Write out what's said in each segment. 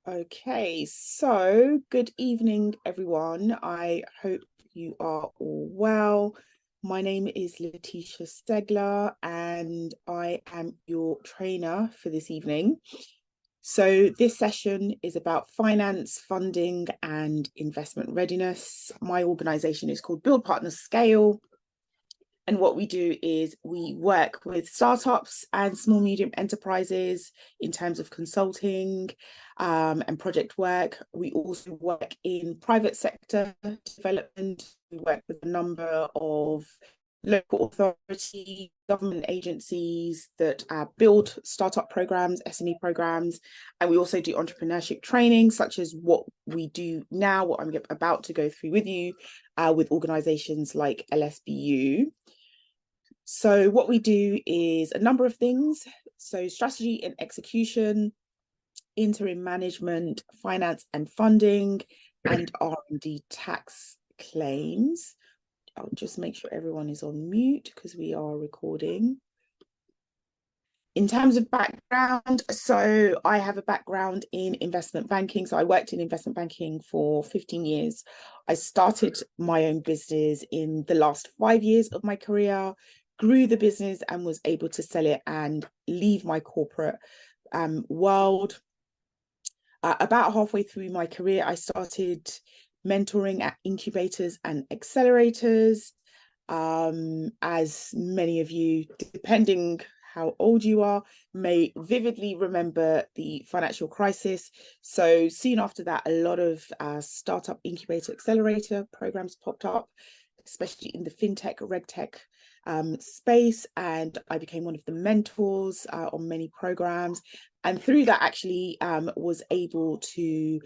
Okay, so good evening, everyone. I hope you are all well. My name is Letitia Stegler, and I am your trainer for this evening. So, this session is about finance, funding, and investment readiness. My organization is called Build Partner Scale. And what we do is we work with startups and small medium enterprises in terms of consulting and project work. We also work in private sector development. We work with a number of local authority, government agencies that build startup programs, SME programs, and we also do entrepreneurship training, such as what we do now, what I'm about to go through with you, with organizations like LSBU. So what we do is a number of things. So strategy and execution, interim management, finance and funding, and R&D tax claims. I'll just make sure everyone is on mute because we are recording. In terms of background, so I have a background in investment banking. So I worked in investment banking for 15 years. I started my own business in the last 5 years of my career, grew the business and was able to sell it and leave my corporate world. About halfway through my career, I started mentoring at incubators and accelerators. As many of you, depending how old you are, may vividly remember the financial crisis. So soon after that, a lot of startup incubator accelerator programs popped up, especially in the fintech, regtech space. And I became one of the mentors on many programs. And through that, actually was able to,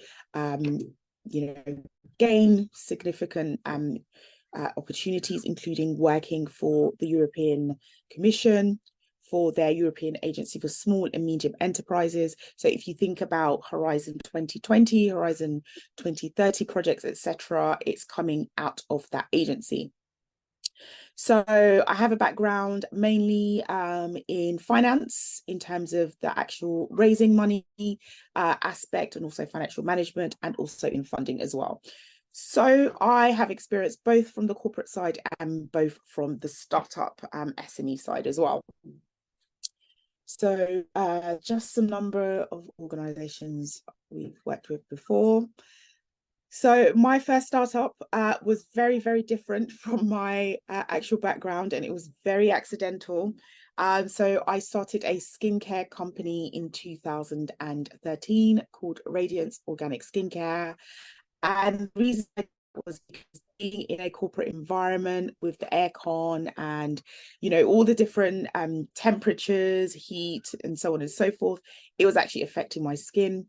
gain significant opportunities, including working for the European Commission, for their European Agency for Small and Medium Enterprises. So if you think about Horizon 2020, Horizon 2030 projects, etc., it's coming out of that agency. So I have a background mainly in finance in terms of the actual raising money aspect, and also financial management, and also in funding as well. So I have experience both from the corporate side and both from the startup SME side as well. So just some number of organizations we've worked with before. So my first startup was very, very different from my actual background, and it was very accidental. So I started a skincare company in 2013 called Radiance Organic Skincare. And the reason was because being in a corporate environment with the aircon and, all the different temperatures, heat, and so on and so forth, it was actually affecting my skin.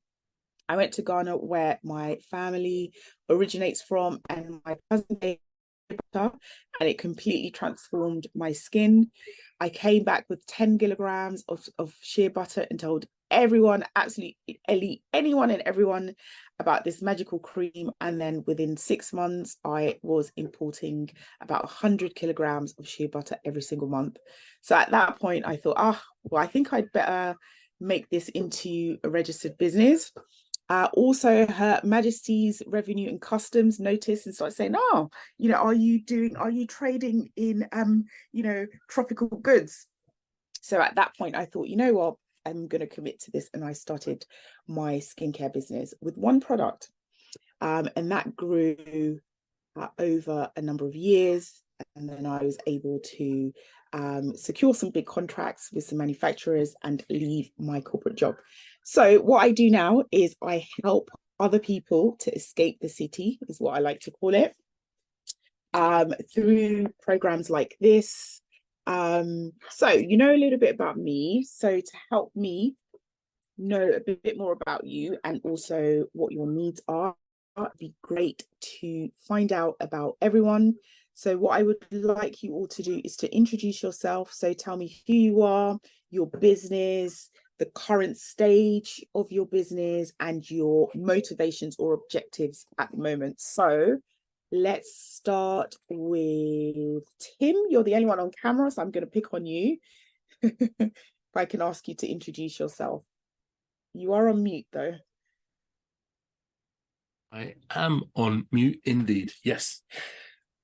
I went to Ghana, where my family originates from, and my cousin gave butter, and it completely transformed my skin. I came back with 10 kilograms of shea butter and told everyone, absolutely anyone and everyone, about this magical cream. And then within 6 months, I was importing about 100 kilograms of shea butter every single month. So at that point, I thought, well, I think I'd better make this into a registered business. Also, Her Majesty's Revenue and Customs noticed and started saying, are you trading in, tropical goods? So at that point, I thought, you know what, I'm going to commit to this. And I started my skincare business with one product. And that grew over a number of years. And then I was able to secure some big contracts with some manufacturers and leave my corporate job. So what I do now is I help other people to escape the city, is what I like to call it, through programs like this. So a little bit about me. So to help me know a bit more about you and also what your needs are, it'd be great to find out about everyone. So what I would like you all to do is to introduce yourself. So tell me who you are, your business, the current stage of your business, and your motivations or objectives at the moment. So let's start with Tim. You're the only one on camera, so I'm going to pick on you. If I can ask you to introduce yourself. You are on mute, though. I am on mute indeed. Yes.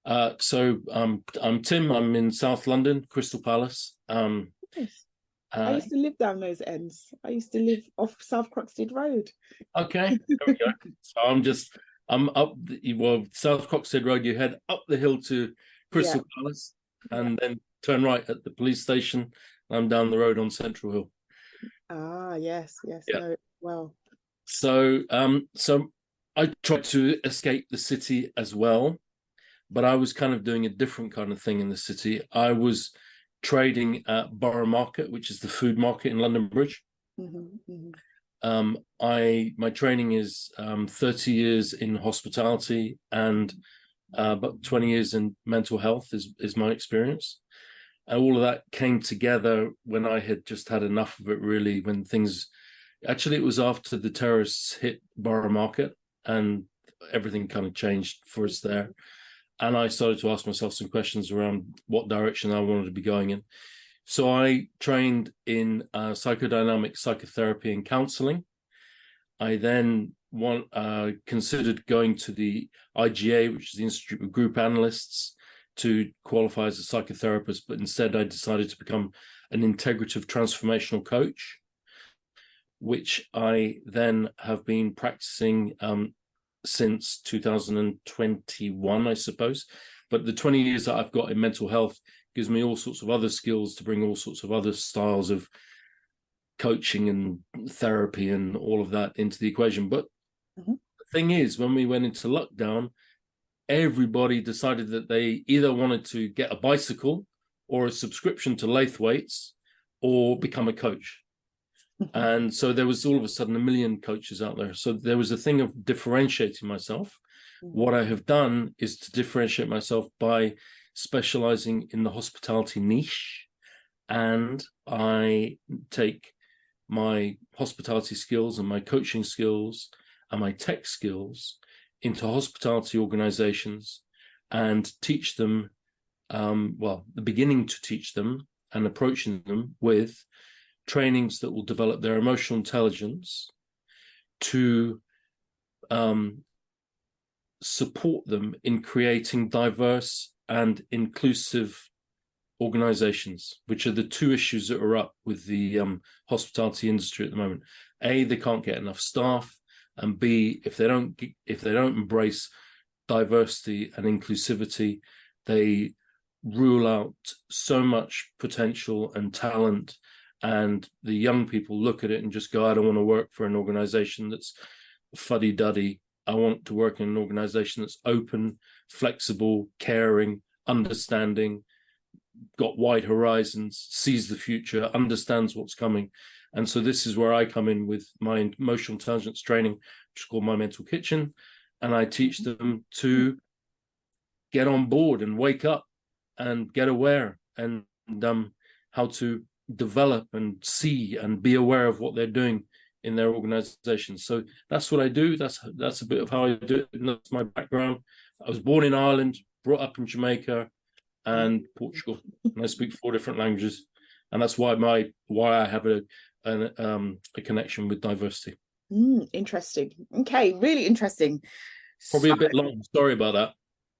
I'm Tim. I'm in South London, Crystal Palace. Yes. I Uh, used to live down those ends. I used to live off South Croxted Road. okay, there we go. So I'm up South Croxted Road. You head up the hill to Yeah, Crystal Palace, yeah. and then turn right at the police station. I'm down the road on Central Hill. Ah, yes, yes, Yeah. no, well. So I tried to escape the city as well, but I was kind of doing a different kind of thing in the city. I was trading at Borough Market, which is the food market in London Bridge. Hmm, hmm. My training is 30 years in hospitality and about 20 years in mental health is my experience. And all of that came together when I had just had enough of it, really, when things actually, it was after the terrorists hit Borough Market and everything kind of changed for us there. And I started to ask myself some questions around what direction I wanted to be going in. So I trained in psychodynamic psychotherapy and counseling. I then considered going to the IGA, which is the Institute of Group Analysts, to qualify as a psychotherapist, but instead I decided to become an integrative transformational coach, which I then have been practicing since 2021, I suppose. But the 20 years that I've got in mental health gives me all sorts of other skills to bring all sorts of other styles of coaching and therapy and all of that into the equation. But Hmm. the thing is, when we went into lockdown, everybody decided that they either wanted to get a bicycle or a subscription to lathe weights or become a coach. And so there was all of a sudden a million coaches out there. So there was a thing of differentiating myself. What I have done is to differentiate myself by specializing in the hospitality niche. And I take my hospitality skills and my coaching skills and my tech skills into hospitality organizations and teach them, the beginning to teach them and approaching them with trainings that will develop their emotional intelligence to support them in creating diverse and inclusive organizations, which are the two issues that are up with the hospitality industry at the moment. A, they can't get enough staff, and B, if they don't embrace diversity and inclusivity, they rule out so much potential and talent, and the young people look at it and just go, I don't want to work for an organization that's fuddy-duddy. I want to work in an organization that's open, flexible, caring, understanding, got wide horizons, sees the future, understands what's coming. And so this is where I come in with my emotional intelligence training, which is called My Mental Kitchen. And I teach them to get on board and wake up and get aware and how to develop and see and be aware of what they're doing in their organization. So that's what I do. That's a bit of how I do it. And that's my background. I was born in Ireland, brought up in Jamaica and Portugal, and I speak 4 different languages. And that's why I have a connection with diversity. Interesting. Okay, really interesting. Probably So, a bit long. Sorry about that.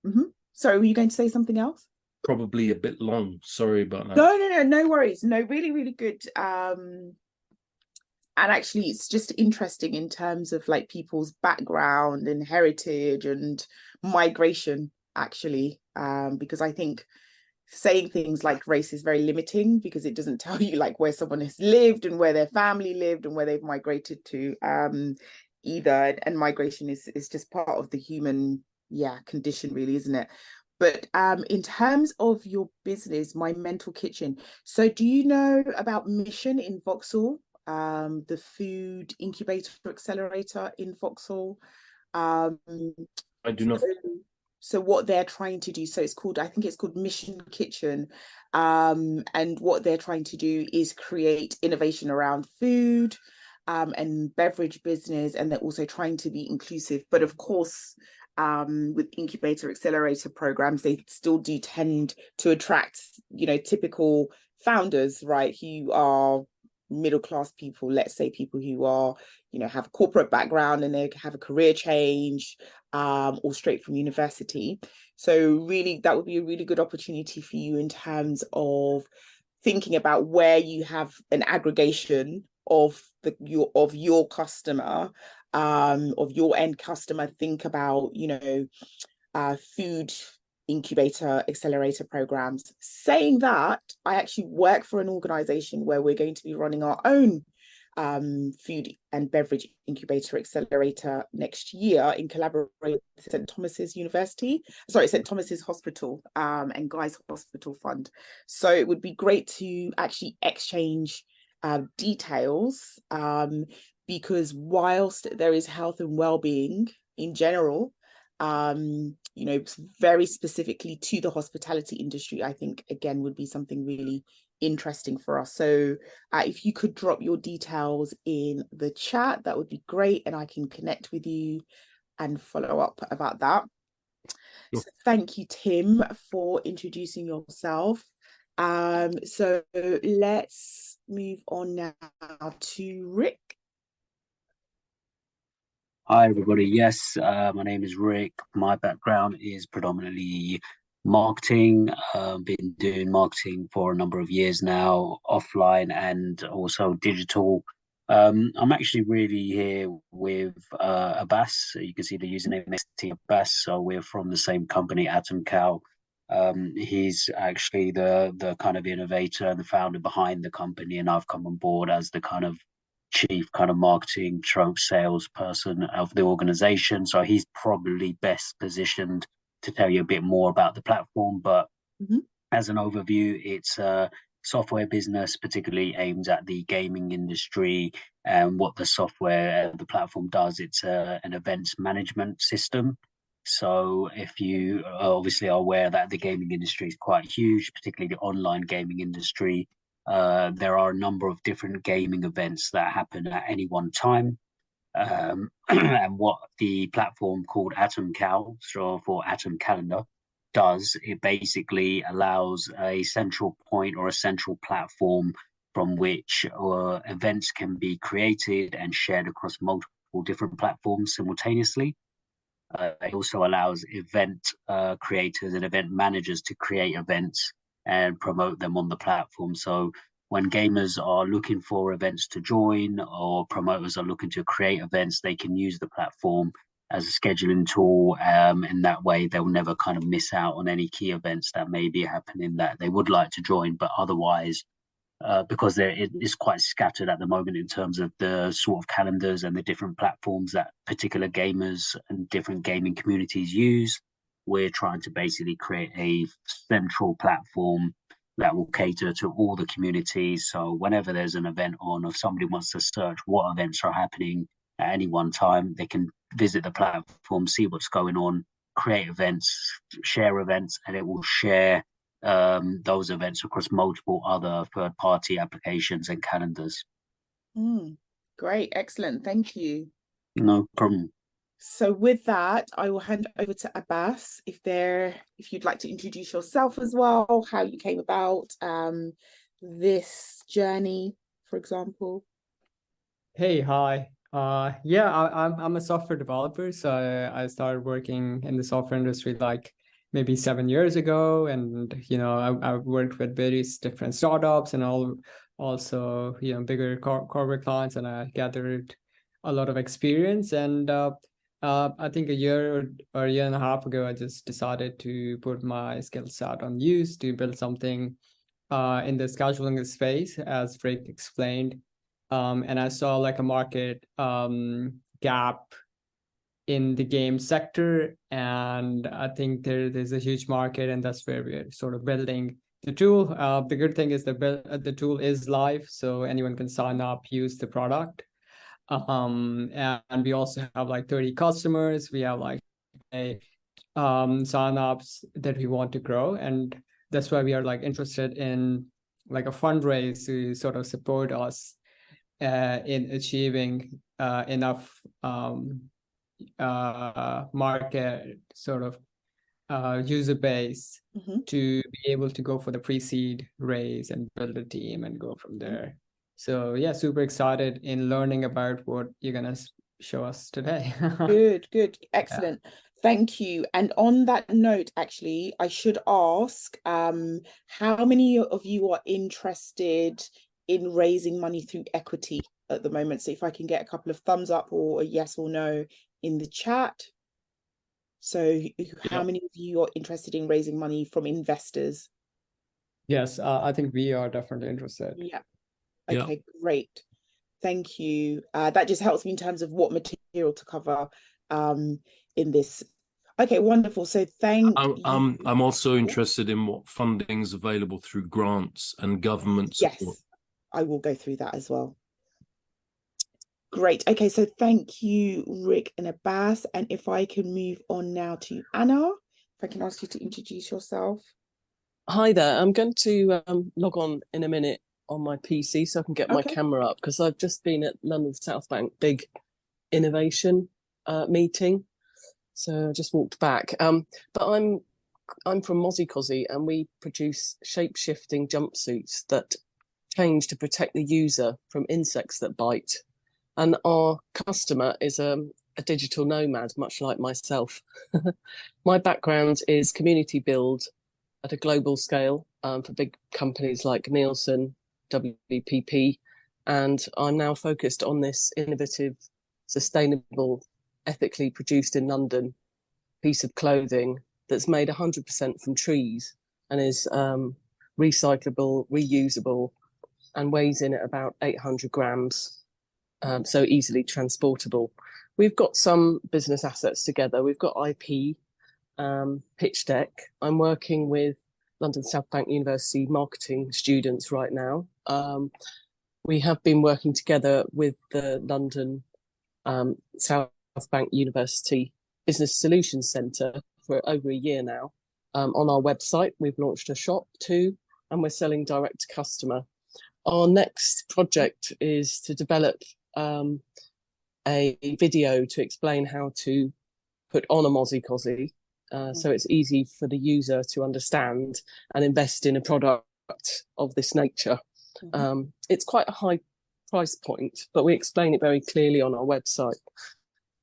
mhm. Sorry, were you going to say something else? Probably a bit long. Sorry about that. No, no, no, no worries. No, really, really good. And actually, it's just interesting in terms of like people's background and heritage and migration, actually, because I think saying things like race is very limiting because it doesn't tell you like where someone has lived and where their family lived and where they've migrated to, either. And migration is just part of the human, yeah, condition, really, isn't it? But in terms of your business, My Mental Kitchen, so do you know about Mission in Vauxhall, the food incubator accelerator in Vauxhall? Um, I do not. so what they're trying to do, so it's called, I think it's called Mission Kitchen, and what they're trying to do is create innovation around food, and beverage business, and they're also trying to be inclusive. But of course, with incubator accelerator programs, they still do tend to attract, typical founders, right, who are middle class people, let's say people who are, have a corporate background and they have a career change, or straight from university. So really, that would be a really good opportunity for you in terms of thinking about where you have an aggregation of your customer, of your end customer. Think about, food incubator accelerator programs. Saying that, I actually work for an organization where we're going to be running our own food and beverage incubator accelerator next year in collaboration with St. Thomas's University, St. Thomas's Hospital, and Guy's Hospital Fund. So it would be great to actually exchange details, because whilst there is health and well-being in general, very specifically to the hospitality industry, I think again would be something really interesting for us. So if you could drop your details in the chat, that would be great, and I can connect with you and follow up about that. Sure. So thank you, Tim, for introducing yourself. So let's move on now to Rick. Hi, everybody. Yes, my name is Rick. My background is predominantly marketing. Been doing marketing for a number of years now, offline and also digital. I'm actually really here with Abbas. So you can see the username next to Abbas. So we're from the same company, Atom Cow. He's actually the kind of innovator and the founder behind the company, and I've come on board as the kind of chief kind of marketing stroke salesperson of the organization. So he's probably best positioned to tell you a bit more about the platform. But as an overview, it's a software business particularly aimed at the gaming industry. And what the software, the platform does, it's an events management system. So if you obviously are aware that the gaming industry is quite huge, particularly the online gaming industry, there are a number of different gaming events that happen at any one time. And what the platform called Atom Cal, so for Atom Calendar, does, it basically allows a central point or a central platform from which events can be created and shared across multiple different platforms simultaneously. It also allows event creators and event managers to create events and promote them on the platform. So when gamers are looking for events to join or promoters are looking to create events, they can use the platform as a scheduling tool. And that way they'll never kind of miss out on any key events that may be happening that they would like to join, but otherwise, because it is quite scattered at the moment in terms of the sort of calendars and the different platforms that particular gamers and different gaming communities use. We're trying to basically create a central platform that will cater to all the communities. So whenever there's an event on, or if somebody wants to search what events are happening at any one time, they can visit the platform, see what's going on, create events, share events, and it will share those events across multiple other third-party applications and calendars. Great, excellent, thank you. No problem. So with that, I will hand over to Abbas if you'd like to introduce yourself as well, how you came about this journey, for example. Hey, hi. Yeah, I'm a software developer, so I started working in the software industry like maybe 7 years ago, and I've worked with various different startups and also bigger corporate clients, and I gathered a lot of experience. And I think a year or a year and a half ago, I just decided to put my skill set on use to build something in the scheduling space, as Rick explained. And I saw like a market gap in the game sector, and I think there's a huge market, and that's where we're sort of building the tool. The good thing is the tool is live, so anyone can sign up, use the product. And we also have like 30 customers. We have like sign-ups that we want to grow, and that's why we are like interested in like a fundraise to sort of support us in achieving enough market sort of user base to be able to go for the pre-seed raise and build a team and go from there. So yeah, super excited in learning about what you're gonna show us today. Good, excellent. Thank you. And on that note, actually, I should ask, how many of you are interested in raising money through equity at the moment? So if I can get a couple of thumbs up or a yes or no in the chat. So how many of you are interested in raising money from investors? Yes, I think we are definitely interested. Yeah. Okay, great. Thank you. That just helps me in terms of what material to cover in this. Okay, wonderful. So thank you. I'm also interested in what funding's available through grants and government support. Yes, I will go through that as well. Great. Okay, so thank you, Rick and Abbas. And if I can move on now to Anna, if I can ask you to introduce yourself. Hi there. I'm going to log on in a minute on my PC so I can get my camera up, because I've just been at London South Bank big innovation meeting. So I just walked back. But I'm from Mozzie and we produce shape-shifting jumpsuits that change to protect the user from insects that bite. And our customer is a digital nomad, much like myself. My background is community build at a global scale for big companies like Nielsen, WPP, and I'm now focused on this innovative, sustainable, ethically produced in London piece of clothing that's made 100% from trees and is recyclable, reusable, and weighs in at about 800 grams, so easily transportable. We've got some business assets together. We've got IP, pitch deck. I'm working with London South Bank University marketing students right now. We have been working together with the London South Bank University Business Solutions Centre for over a year now. On our website, we've launched a shop too, and we're selling direct to customer. Our next project is to develop a video to explain how to put on a Mozzie so it's easy for the user to understand and invest in a product of this nature. It's quite a high price point, but we explain it very clearly on our website.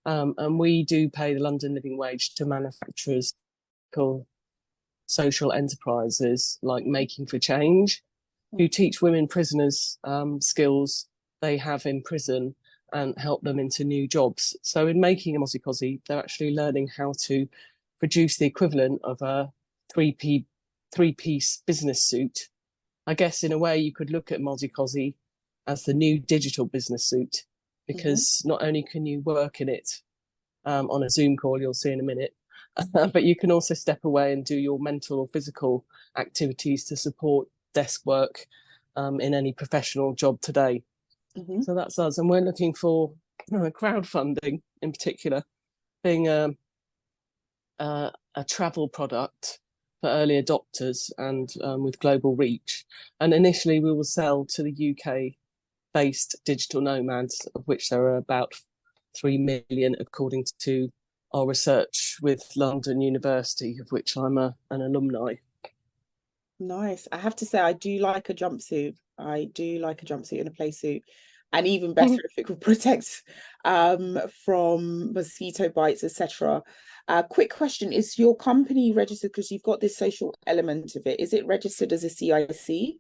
And we do pay the London living wage to manufacturers, social enterprises like Making for Change, who teach women prisoners skills they have in prison and help them into new jobs. So in making a Mozzie, they're actually learning how to produce the equivalent of a three-piece business suit. I guess in a way you could look at Mozzie as the new digital business suit, because not only can you work in it on a Zoom call, you'll see in a minute, but you can also step away and do your mental or physical activities to support desk work in any professional job today. So that's us. And we're looking for crowdfunding in particular, being a travel product for early adopters and with global reach. And initially we will sell to the UK-based digital nomads, of which there are about 3 million, according to our research with London University, of which I'm an alumni. Nice. I have to say, I do like a jumpsuit. I do like a jumpsuit and a play suit. And even better if it could protect from mosquito bites, etc. Quick question, is your company registered, because you've got this social element of it, is it registered as a CIC?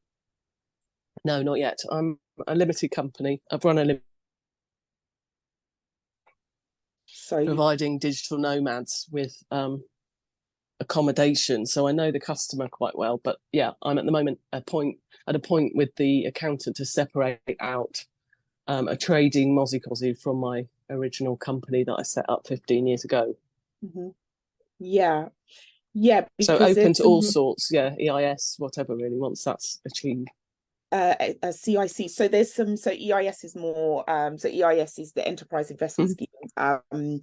No, not yet. I'm a limited company. I've run a providing digital nomads with accommodation, so I know the customer quite well. But yeah, I'm at the moment at a point with the accountant to separate out a trading Mozzie from my original company that I set up 15 years ago. Yeah, so open to all sorts, EIS, whatever, really, once that's achieved. A CIC, so there's some, so EIS is more, so EIS is the enterprise investment scheme,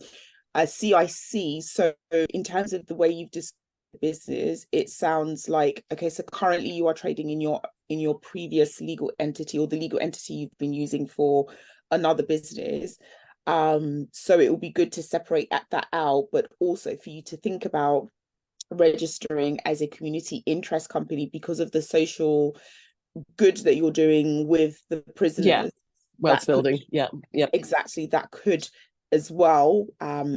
a CIC, so in terms of the way you've described the business, it sounds like, okay, so currently you are trading in your previous legal entity, or the legal entity you've been using for another business. So it will be good to separate that out, but also for you to think about registering as a community interest company because of the social good that you're doing with the prisoners. Wealth building. Exactly, that could as well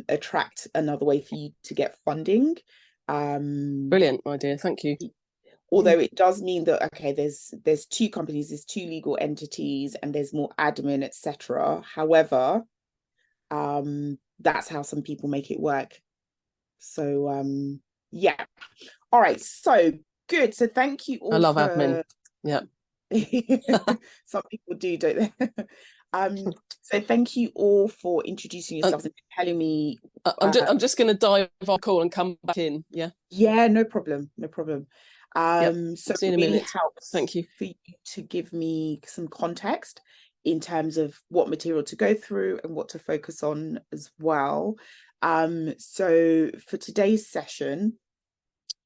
attract another way for you to get funding. Brilliant idea, thank you. Although it does mean that, okay, there's two companies, there's two legal entities, and there's more admin, etc. However, that's how some people make it work. So yeah. All right, so good. So thank you all. I love admin. Yeah. Some people do, don't they? So thank you all for introducing yourselves and telling me. I'm just going to dive off call and come back in. Yeah, no problem. So see you in a really minute. helps, thank you, for you to give me some context in terms of what material to go through and what to focus on as well. So for today's session,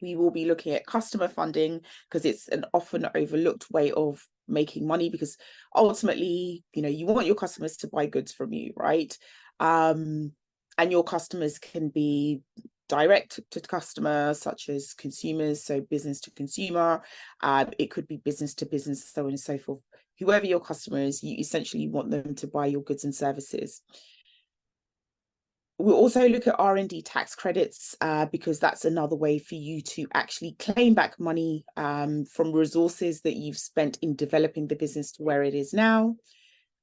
we will be looking at customer funding, because it's an often overlooked way of making money, because ultimately, you want your customers to buy goods from you, right? And your customers can be direct to customer, such as consumers, so business to consumer. It could be business to business, so on and so forth. Whoever your customer is, you essentially want them to buy your goods and services. We'll also look at R&D tax credits, because that's another way for you to actually claim back money from resources that you've spent in developing the business to where it is now.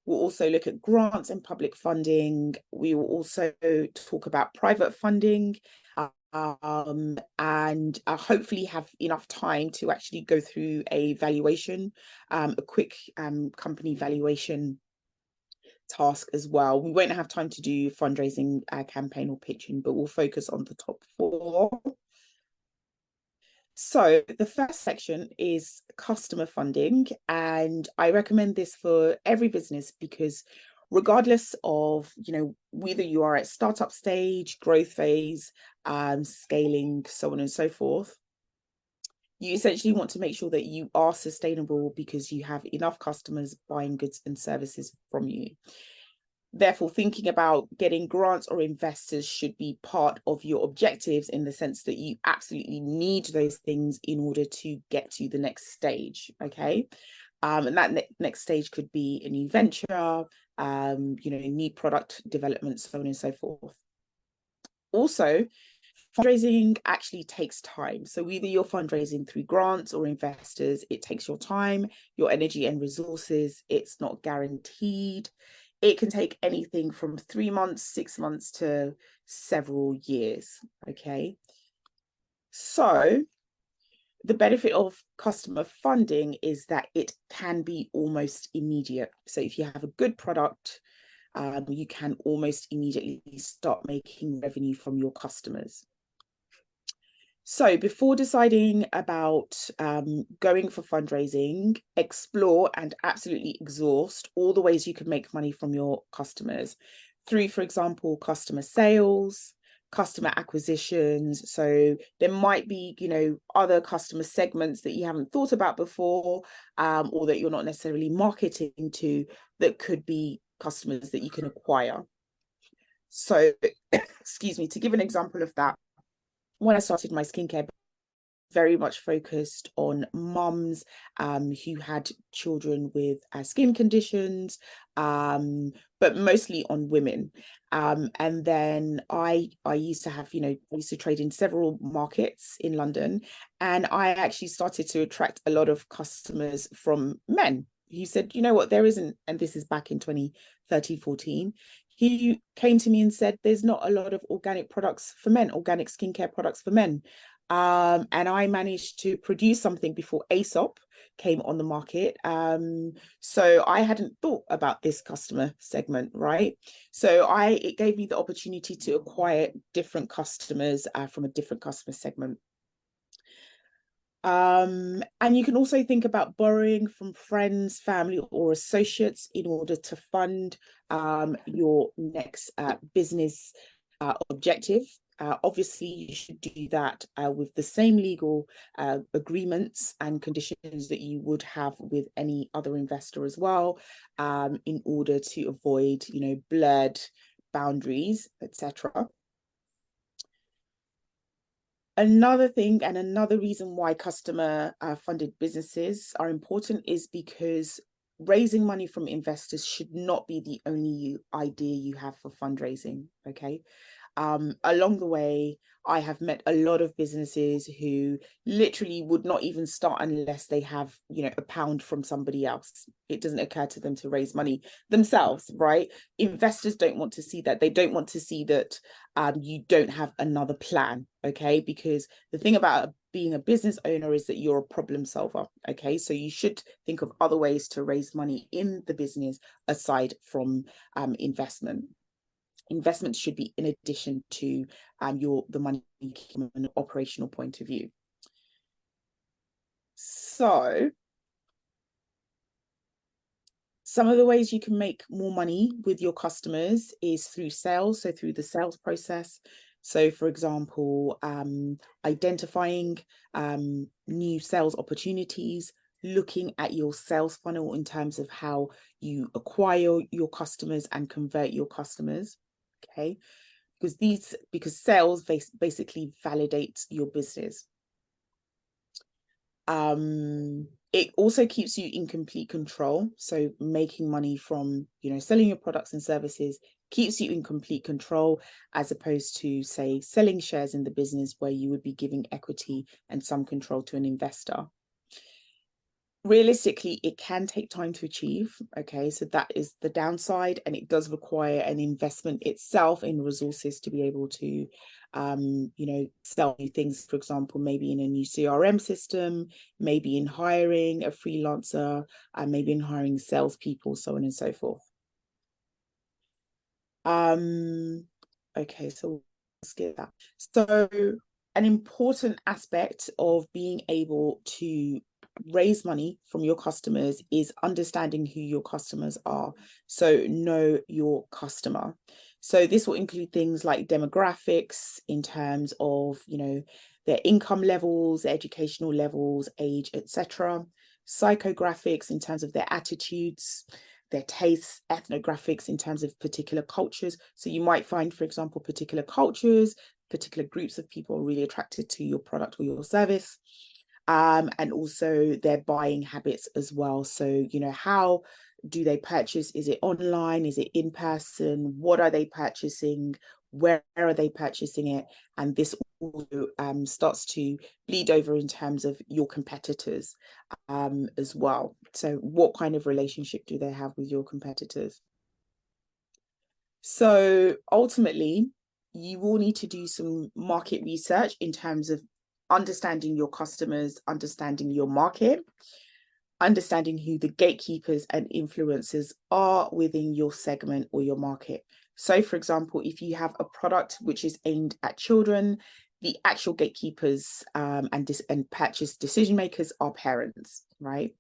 We'll also look at grants and public funding. We will also talk about private funding, and hopefully have enough time to actually go through a valuation, a quick company valuation task as well. We won't have time to do fundraising, campaign or pitching, but we'll focus on the top 4. So the first section is customer funding, and I recommend this for every business, because regardless of, whether you are at startup stage, growth phase, scaling, so on and so forth, you essentially want to make sure that you are sustainable because you have enough customers buying goods and services from you. Therefore, thinking about getting grants or investors should be part of your objectives, in the sense that you absolutely need those things in order to get to the next stage, okay? And that next stage could be a new venture, new product development, so on and so forth. Also, fundraising actually takes time. So either you're fundraising through grants or investors, it takes your time, your energy and resources. It's not guaranteed. It can take anything from 3 months, 6 months to several years, okay? So the benefit of customer funding is that it can be almost immediate. So if you have a good product, you can almost immediately start making revenue from your customers. So before deciding about going for fundraising, explore and absolutely exhaust all the ways you can make money from your customers through, for example, customer sales, customer acquisitions. So there might be, other customer segments that you haven't thought about before, or that you're not necessarily marketing to, that could be customers that you can acquire. So, excuse me, to give an example of that, when I started my skincare, very much focused on mums who had children with skin conditions, but mostly on women. And then I used to have, I used to trade in several markets in London, and I actually started to attract a lot of customers from men who said, you know what, there isn't, and this is back in 2013, 14, he came to me and said, there's not a lot of organic products for men, organic skincare products for men. And I managed to produce something before Aesop came on the market. So I hadn't thought about this customer segment, right? So it gave me the opportunity to acquire different customers from a different customer segment. And you can also think about borrowing from friends, family, or associates in order to fund your next business objective. Obviously, you should do that with the same legal agreements and conditions that you would have with any other investor as well, in order to avoid, blurred boundaries, etc. Another thing and another reason why customer funded businesses are important is because raising money from investors should not be the only idea you have for fundraising. Okay. Along the way, I have met a lot of businesses who literally would not even start unless they have, a pound from somebody else. It doesn't occur to them to raise money themselves, right? Investors don't want to see that. They don't want to see that you don't have another plan, okay? Because the thing about being a business owner is that you're a problem solver, okay? So you should think of other ways to raise money in the business aside from investment. Investments should be in addition to the money from an operational point of view. So some of the ways you can make more money with your customers is through sales, so through the sales process. So for example, identifying new sales opportunities, looking at your sales funnel in terms of how you acquire your customers and convert your customers. Okay, because sales basically validates your business. It also keeps you in complete control. So making money from, selling your products and services keeps you in complete control, as opposed to, say, selling shares in the business where you would be giving equity and some control to an investor. Realistically, it can take time to achieve. Okay, so that is the downside, and it does require an investment itself in resources to be able to, sell new things. For example, maybe in a new CRM system, maybe in hiring a freelancer, and maybe in hiring salespeople, so on and so forth. Okay, so let's get that. So an important aspect of being able to raise money from your customers is understanding who your customers are. So know your customer. So this will include things like demographics in terms of, their income levels, their educational levels, age, etc. Psychographics in terms of their attitudes, their tastes, ethnographics in terms of particular cultures. So you might find, for example, particular cultures, particular groups of people are really attracted to your product or your service. And also their buying habits as well. So, how do they purchase? Is it online? Is it in person? What are they purchasing? Where are they purchasing it? And this also starts to bleed over in terms of your competitors as well. So what kind of relationship do they have with your competitors? So ultimately, you will need to do some market research in terms of understanding your customers, understanding your market, understanding who the gatekeepers and influencers are within your segment or your market. So for example, if you have a product which is aimed at children, the actual gatekeepers and purchase decision makers are parents, right?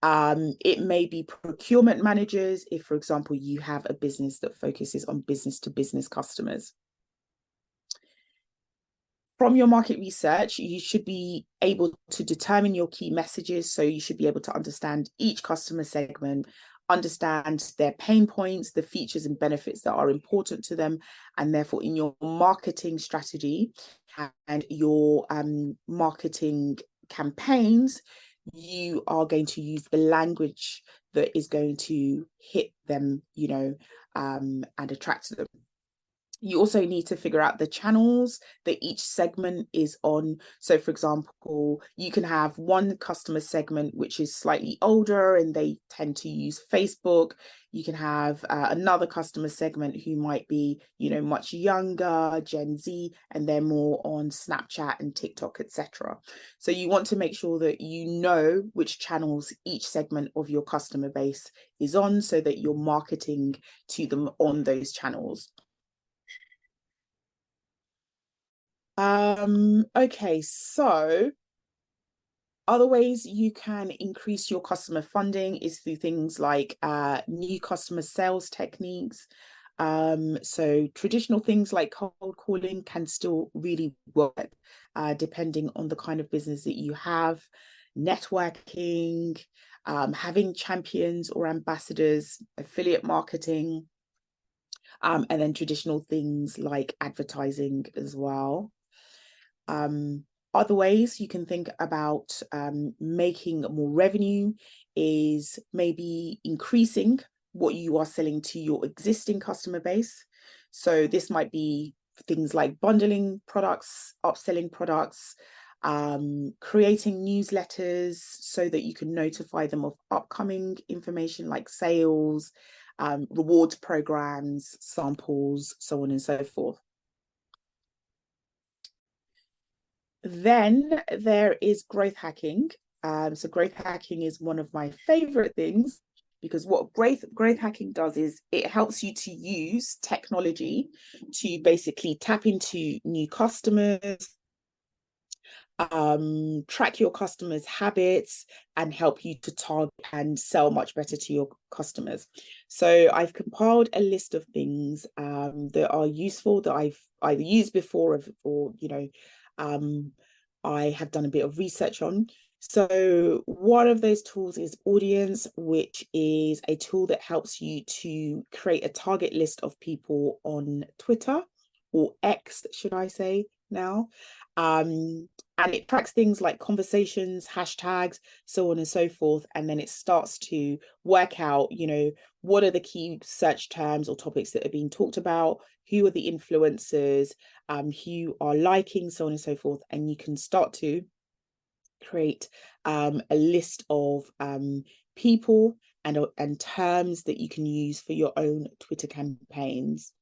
It may be procurement managers if, for example, you have a business that focuses on business to business customers. From your market research, you should be able to determine your key messages. So you should be able to understand each customer segment, understand their pain points, the features and benefits that are important to them. And therefore, in your marketing strategy and your marketing campaigns, you are going to use the language that is going to hit them, and attract them. You also need to figure out the channels that each segment is on. So for example, you can have one customer segment which is slightly older and they tend to use Facebook. You can have another customer segment who might be, much younger, Gen Z, and they're more on Snapchat and TikTok, etc. So you want to make sure that you know which channels each segment of your customer base is on so that you're marketing to them on those channels. Okay, so other ways you can increase your customer funding is through things like new customer sales techniques. So traditional things like cold calling can still really work, depending on the kind of business that you have. Networking, having champions or ambassadors, affiliate marketing, and then traditional things like advertising as well. Other ways you can think about making more revenue is maybe increasing what you are selling to your existing customer base. So this might be things like bundling products, upselling products, creating newsletters so that you can notify them of upcoming information like sales, rewards programs, samples, so on and so forth. Then there is growth hacking. So growth hacking is one of my favorite things, because what growth hacking does is it helps you to use technology to basically tap into new customers, track your customers' habits, and help you to target and sell much better to your customers. So I've compiled a list of things that are useful, that I've either used before or I have done a bit of research on. So one of those tools is Audience, which is a tool that helps you to create a target list of people on Twitter, or X, should I say now. And it tracks things like conversations, hashtags, so on and so forth. And then it starts to work out, what are the key search terms or topics that are being talked about, who are the influencers, who are liking, so on and so forth. And you can start to create a list of people and terms that you can use for your own Twitter campaigns.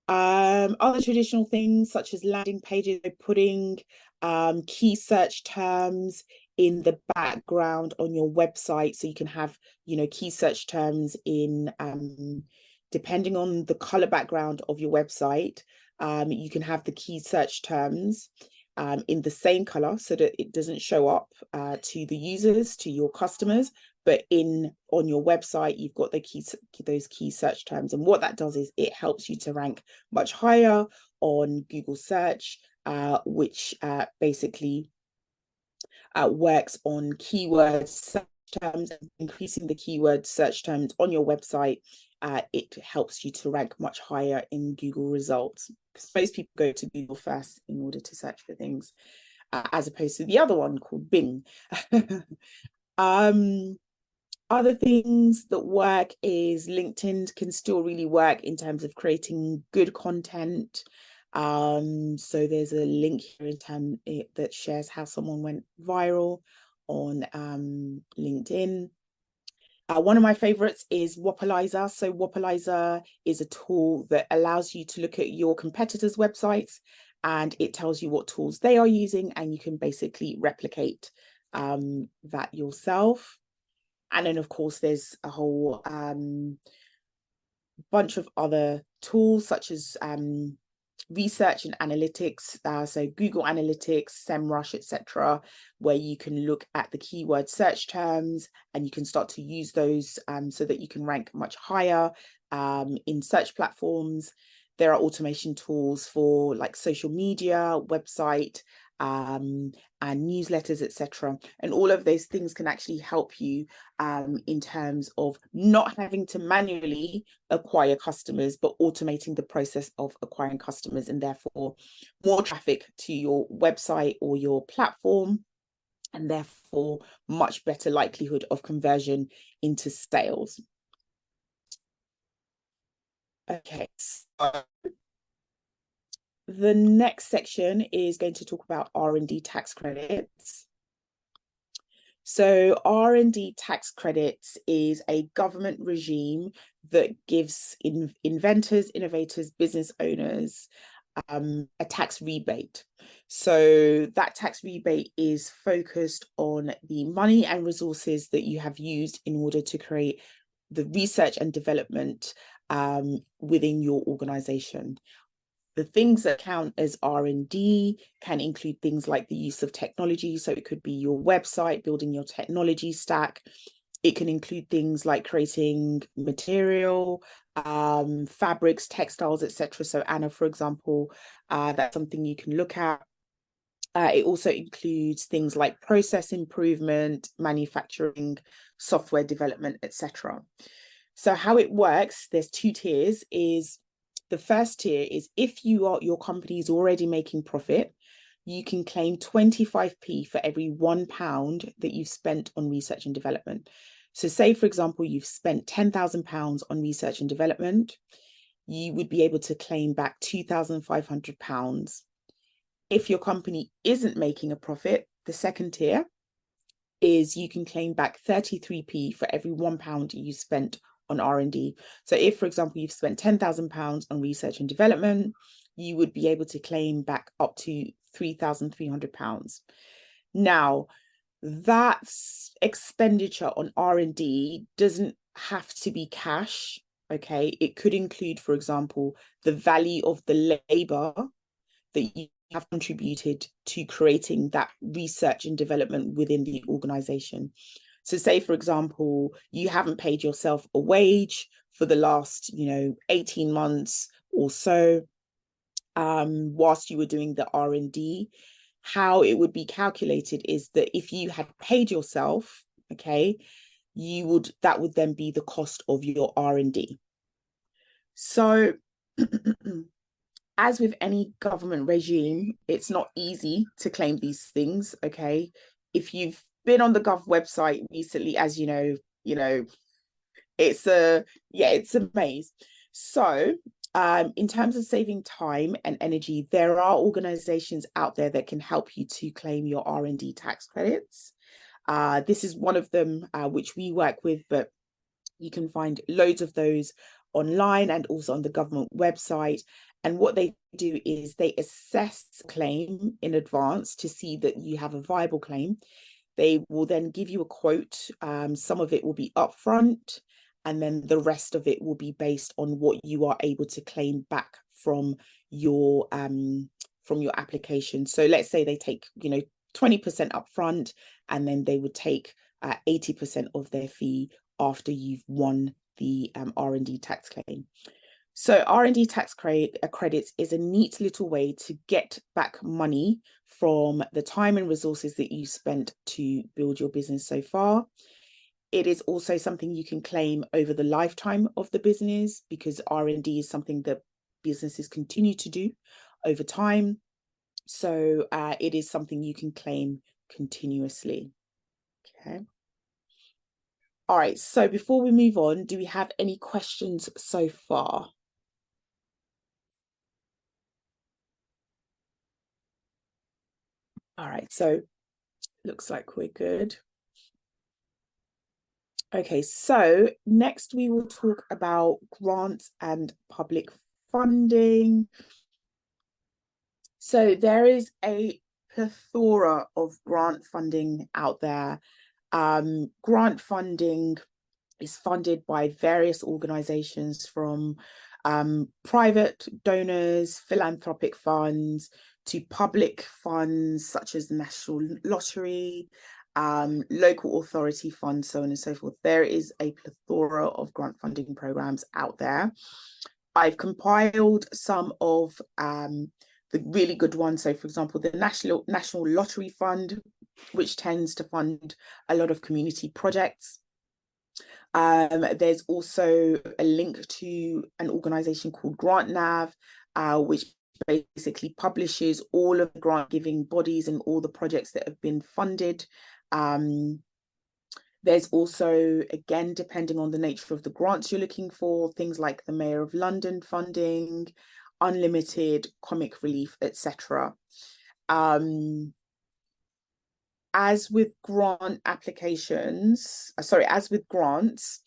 Other traditional things such as landing pages, putting key search terms in the background on your website, so you can have key search terms in depending on the color background of your website. You can have the key search terms in the same color so that it doesn't show up to the users, to your customers, but on your website you've got those key search terms. And what that does is it helps you to rank much higher on Google search, which basically works on keyword search terms. Increasing the keyword search terms on your website, it helps you to rank much higher in Google results, because most people go to Google first in order to search for things, as opposed to the other one called Bing. Other things that work is LinkedIn can still really work in terms of creating good content. So there's a link here that shares how someone went viral on LinkedIn. One of my favorites is Whopalizer. So Whopalizer is a tool that allows you to look at your competitors' websites, and it tells you what tools they are using, and you can basically replicate that yourself. And then, of course, there's a whole bunch of other tools such as research and analytics, so Google Analytics, SEMrush, etc., where you can look at the keyword search terms and you can start to use those so that you can rank much higher in search platforms. There are automation tools for like social media, website, and newsletters, etc. And all of those things can actually help you in terms of not having to manually acquire customers, but automating the process of acquiring customers, and therefore more traffic to your website or your platform, and therefore much better likelihood of conversion into sales. Okay, so the next section is going to talk about R&D tax credits. So R&D tax credits is a government regime that gives inventors, innovators, business owners a tax rebate. So that tax rebate is focused on the money and resources that you have used in order to create the research and development within your organization. The things that count as R&D can include things like the use of technology. So it could be your website, building your technology stack. It can include things like creating material, fabrics, textiles, etc. So Anna, for example, that's something you can look at. It also includes things like process improvement, manufacturing, software development, etc. So how it works, there's two tiers. the first tier is if your company is already making profit, you can claim 25p for every £1 that you've spent on research and development. So say, for example, you've spent £10,000 on research and development, you would be able to claim back £2,500. If your company isn't making a profit, the second tier is you can claim back 33p for every £1 you spent on R&D. So if, for example, you've spent £10,000 on research and development, you would be able to claim back up to £3,300. Now, that expenditure on R&D doesn't have to be cash, okay? It could include, for example, the value of the labor that you have contributed to creating that research and development within the organization. So say, for example, you haven't paid yourself a wage for the last, 18 months or so, whilst you were doing the R&D. How it would be calculated is that if you had paid yourself, okay, that would then be the cost of your R&D. So as with any government regime, it's not easy to claim these things, okay? If you've been on the Gov website recently, as you know, it's a maze. So in terms of saving time and energy, there are organizations out there that can help you to claim your R&D tax credits. This is one of them, which we work with, but you can find loads of those online and also on the government website. And what they do is they assess claim in advance to see that you have a viable claim. They will then give you a quote. Some of it will be upfront, and then the rest of it will be based on what you are able to claim back from your application. So let's say they take 20% upfront, and then they would take 80% of their fee after you've won the R&D tax claim. So R&D tax credits is a neat little way to get back money from the time and resources that you spent to build your business so far. It is also something you can claim over the lifetime of the business, because R&D is something that businesses continue to do over time. So it is something you can claim continuously. Okay. All right, so before we move on, do we have any questions so far? All right, so looks like we're good. Okay, so next we will talk about grants and public funding. So there is a plethora of grant funding out there. Grant funding is funded by various organizations, from private donors, philanthropic funds, to public funds such as the National Lottery, local authority funds, so on and so forth. There is a plethora of grant funding programs out there. I've compiled some of the really good ones. So, for example, the National Lottery Fund, which tends to fund a lot of community projects. There's also a link to an organization called GrantNav, which basically publishes all of the grant giving bodies and all the projects that have been funded. There's also, again, depending on the nature of the grants you're looking for, things like the Mayor of London funding, unlimited comic relief, etc. As with grant applications, as with grants,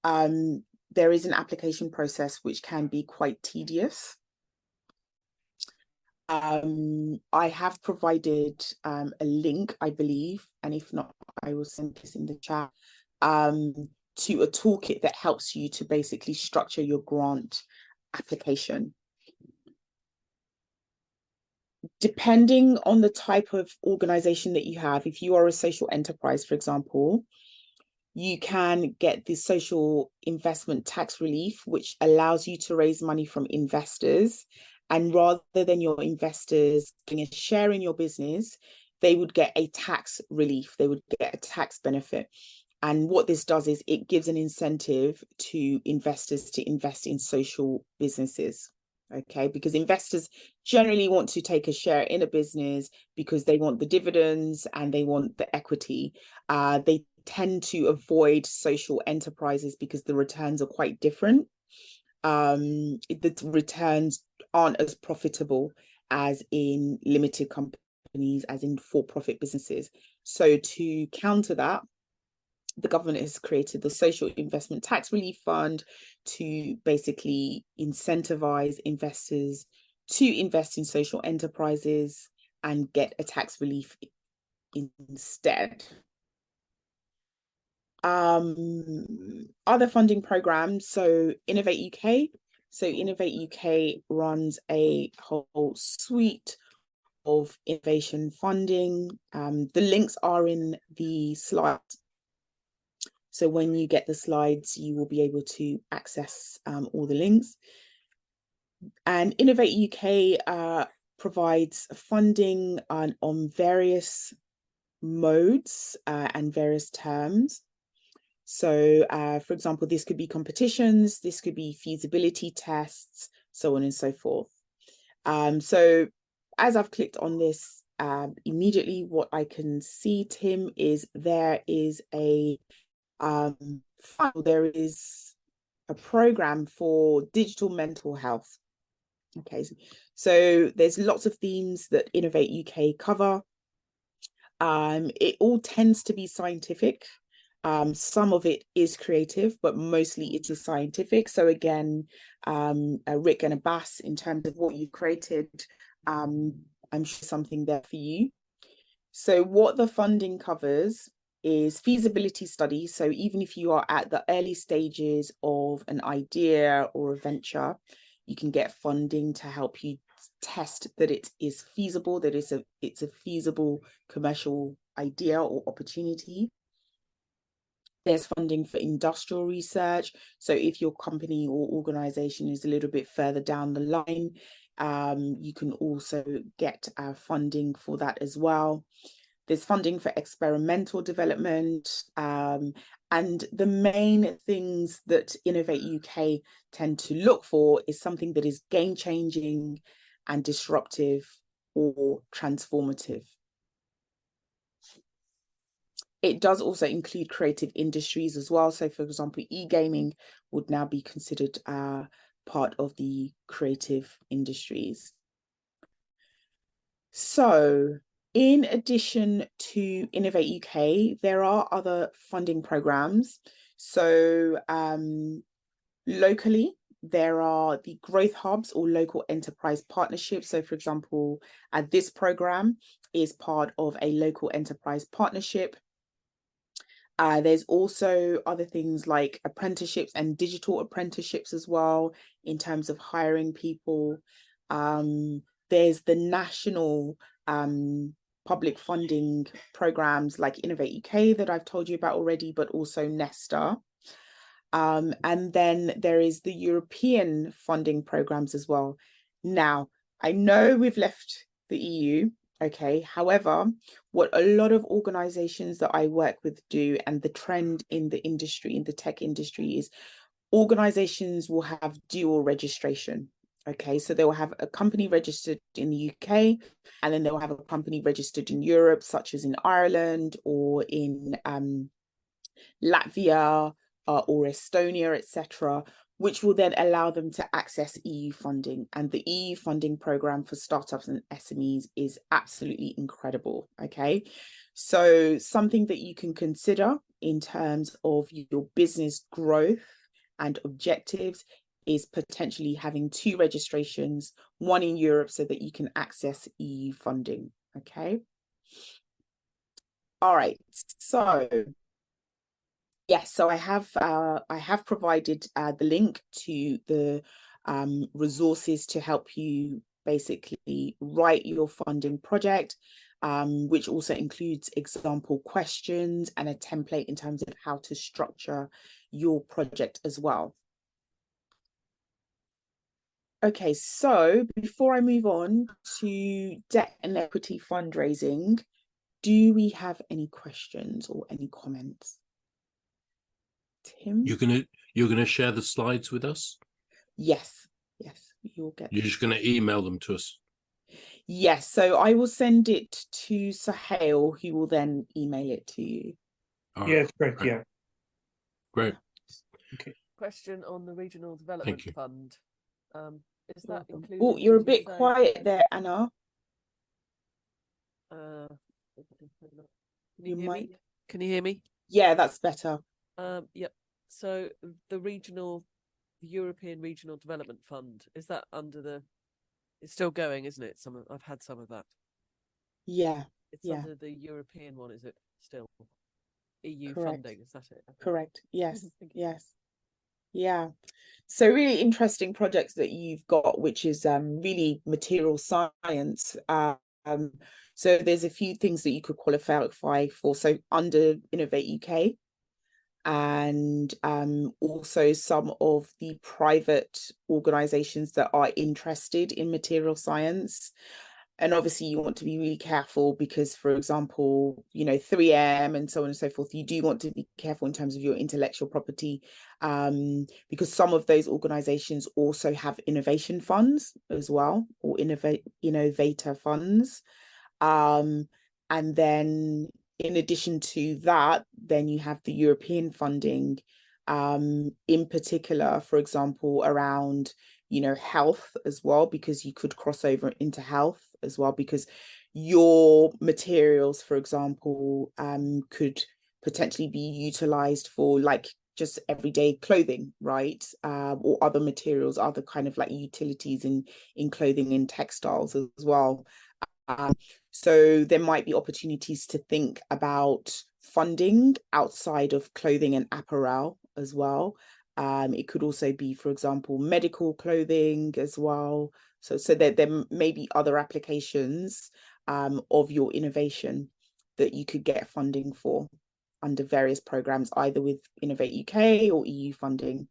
there is an application process which can be quite tedious. I have provided a link, I believe, and if not, I will send this in the chat, to a toolkit that helps you to basically structure your grant application. Depending on the type of organization that you have, if you are a social enterprise, for example, you can get the social investment tax relief, which allows you to raise money from investors. And rather than your investors getting a share in your business, they would get a tax relief, they would get a tax benefit. And what this does is it gives an incentive to investors to invest in social businesses. Okay, because investors generally want to take a share in a business because they want the dividends and they want the equity. They tend to avoid social enterprises because the returns are quite different. The returns aren't as profitable as in limited companies, as in for-profit businesses. So to counter that, the government has created the Social Investment Tax Relief Fund to basically incentivize investors to invest in social enterprises and get a tax relief instead. Other funding programs, so Innovate UK. So Innovate UK runs a whole suite of innovation funding. The links are in the slides. So when you get the slides, you will be able to access all the links. And Innovate UK provides funding on various modes and various terms. So, for example, this could be competitions, this could be feasibility tests, so on and so forth. So as I've clicked on this, immediately what I can see, Tim, is there is a there is a program for digital mental health. Okay, so there's lots of themes that Innovate UK cover. It all tends to be scientific. Some of it is creative, but mostly it is scientific. So again, Rick and Abbas, in terms of what you've created, I'm sure something there for you. So what the funding covers is feasibility studies. So even if you are at the early stages of an idea or a venture, you can get funding to help you test that it is feasible, that it's a feasible commercial idea or opportunity. There's funding for industrial research. So if your company or organization is a little bit further down the line, you can also get funding for that as well. There's funding for experimental development. And the main things that Innovate UK tend to look for is something that is game-changing and disruptive or transformative. It does also include creative industries as well. So for example, e-gaming would now be considered part of the creative industries. So in addition to Innovate UK, there are other funding programs. So locally, there are the growth hubs or local enterprise partnerships. So for example, this program is part of a local enterprise partnership. There's also other things like apprenticeships and digital apprenticeships as well, in terms of hiring people. There's the national public funding programs like Innovate UK that I've told you about already, but also Nesta. And then there is the European funding programs as well. Now, I know we've left the EU, okay. However, what a lot of organizations that I work with do, and the trend in the industry, in the tech industry, is organizations will have dual registration. Okay, so they will have a company registered in the UK, and then they'll have a company registered in Europe, such as in Ireland or in Latvia or Estonia, etc., which will then allow them to access EU funding. And the EU funding program for startups and SMEs is absolutely incredible. Okay, so something that you can consider in terms of your business growth and objectives is potentially having 2 registrations, one in Europe so that you can access EU funding. Okay. All right. So yes, so I have provided the link to the resources to help you basically write your funding project, which also includes example questions and a template in terms of how to structure your project as well. Okay, so before I move on to debt and equity fundraising, do we have any questions or any comments? Tim? You're gonna share the slides with us? Yes, yes. you'll get. You're just going to email them to us? Yes, so I will send it to Sahel, who will then email it to you. Yes, correct. Great. Yeah. Great. Okay. Question on the Regional Development Fund. Is that included? Oh, you're a bit quiet there, Anna. Can You you hear might. me? Can you hear me? Yeah, that's better. Yep. So the European Regional Development Fund, is that under it's still going, isn't it? I've had some of that. Yeah. It's under the European one, is it still? EU Correct. funding, is that it? Okay. Correct. Yes. Yes. Yeah. So really interesting projects that you've got, which is really material science. So there's a few things that you could qualify for. So under Innovate UK, and also some of the private organizations that are interested in material science. And obviously you want to be really careful because, for example, 3M and so on and so forth, you do want to be careful in terms of your intellectual property, because some of those organizations also have innovation funds as well, or innovator funds. And then in addition to that, then you have the European funding, in particular, for example, around, health as well, because you could cross over into health as well, because your materials, for example, could potentially be utilized for like just everyday clothing, right? Or other materials, other kind of like utilities in clothing and textiles as well. So there might be opportunities to think about funding outside of clothing and apparel as well. It could also be, for example, medical clothing as well. So there may be other applications of your innovation that you could get funding for under various programs, either with Innovate UK or EU funding.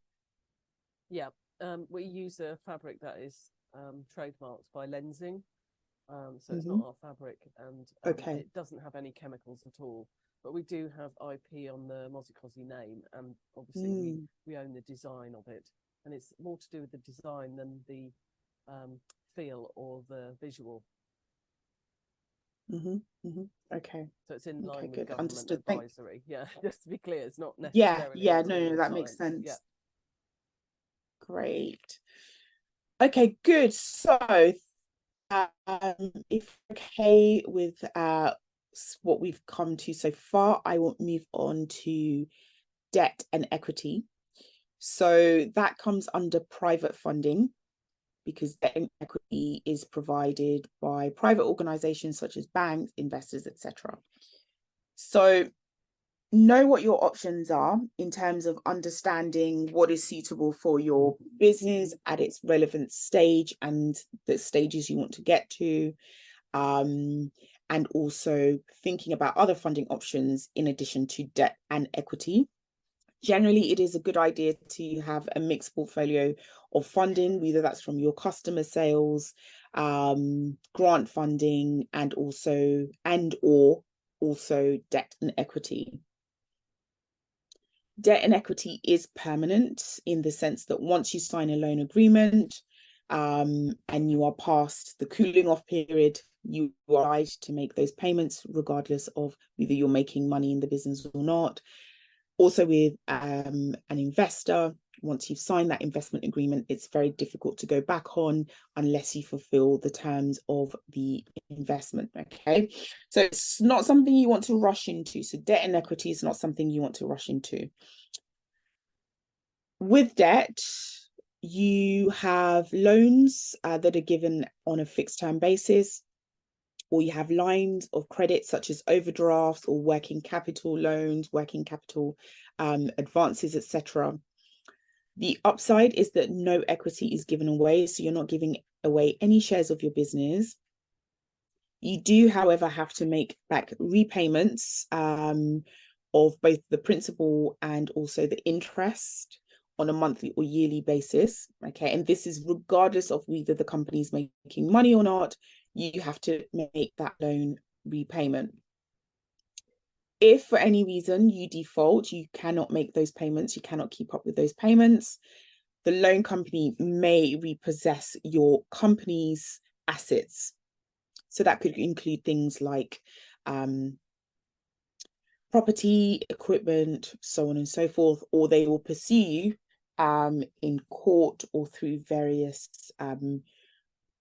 Yeah, we use a fabric that is trademarked by Lensing. So it's not our fabric, and it doesn't have any chemicals at all. But we do have IP on the Mozikosi name, and obviously we own the design of it. And it's more to do with the design than the feel or the visual. Okay. So it's in line with good. government Understood. advisory. Yeah, just to be clear, it's not necessarily. No, that makes sense. Yeah. Great. Okay, good. So if okay with what we've come to so far, I will move on to debt and equity. So that comes under private funding, because debt and equity is provided by private organizations such as banks, investors, etc. So know what your options are in terms of understanding what is suitable for your business at its relevant stage and the stages you want to get to, and also thinking about other funding options in addition to debt and equity. Generally, it is a good idea to have a mixed portfolio of funding, whether that's from your customer sales, grant funding, and or debt and equity. Debt and equity is permanent in the sense that once you sign a loan agreement, and you are past the cooling off period, you are obliged to make those payments regardless of whether you're making money in the business or not. Also with an investor, once you've signed that investment agreement, it's very difficult to go back on unless you fulfill the terms of the investment, okay? So it's not something you want to rush into. So debt and equity is not something you want to rush into. With debt, you have loans that are given on a fixed term basis, or you have lines of credit such as overdrafts or working capital loans, working capital advances, etc. The upside is that no equity is given away, so you're not giving away any shares of your business. You do, however, have to make back repayments of both the principal and also the interest on a monthly or yearly basis, okay? And this is regardless of whether the company is making money or not. You have to make that loan repayment. If for any reason you default, you cannot make those payments, you cannot keep up with those payments, the loan company may repossess your company's assets. So that could include things like property, equipment, so on and so forth, or they will pursue you in court or through various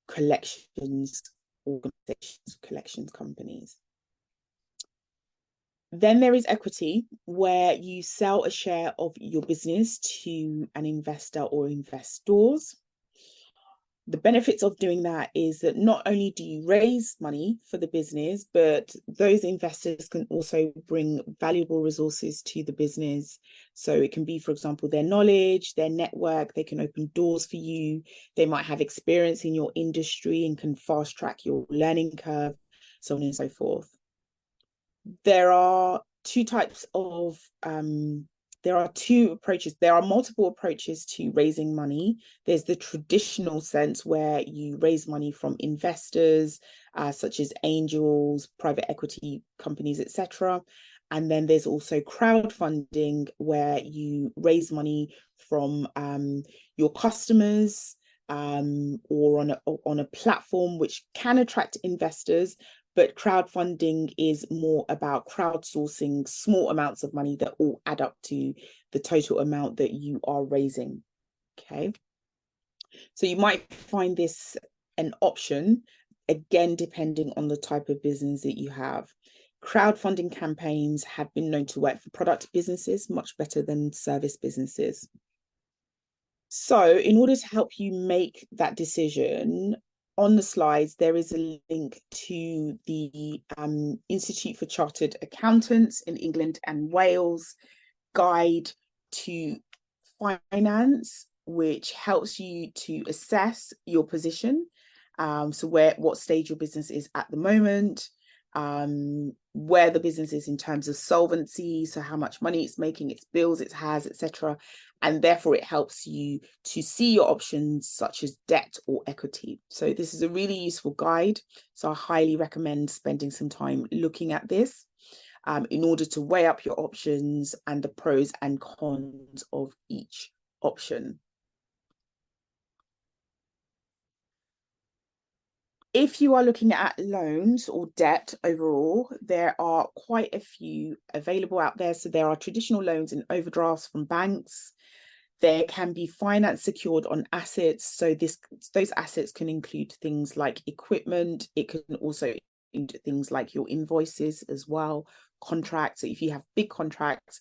collections organizations, collections companies. Then there is equity, where you sell a share of your business to an investor or investors. The benefits of doing that is that not only do you raise money for the business, but those investors can also bring valuable resources to the business. So it can be, for example, their knowledge, their network. They can open doors for you. They might have experience in your industry and can fast track your learning curve, so on and so forth. There are two types of there are two approaches. There are multiple approaches to raising money. There's the traditional sense where you raise money from investors, such as angels, private equity companies, etc. And then there's also crowdfunding, where you raise money from your customers or on a platform which can attract investors. But crowdfunding is more about crowdsourcing small amounts of money that all add up to the total amount that you are raising. Okay. So you might find this an option, again, depending on the type of business that you have. Crowdfunding campaigns have been known to work for product businesses much better than service businesses. So in order to help you make that decision, on the slides, there is a link to the Institute for Chartered Accountants in England and Wales guide to finance, which helps you to assess your position. So what stage your business is at the moment, where the business is in terms of solvency, so how much money it's making, its bills it has, etc. And therefore it helps you to see your options such as debt or equity. So this is a really useful guide. So I highly recommend spending some time looking at this in order to weigh up your options and the pros and cons of each option. If you are looking at loans or debt overall, there are quite a few available out there. So there are traditional loans and overdrafts from banks. There can be finance secured on assets. So those assets can include things like equipment. It can also include things like your invoices as well, contracts. So if you have big contracts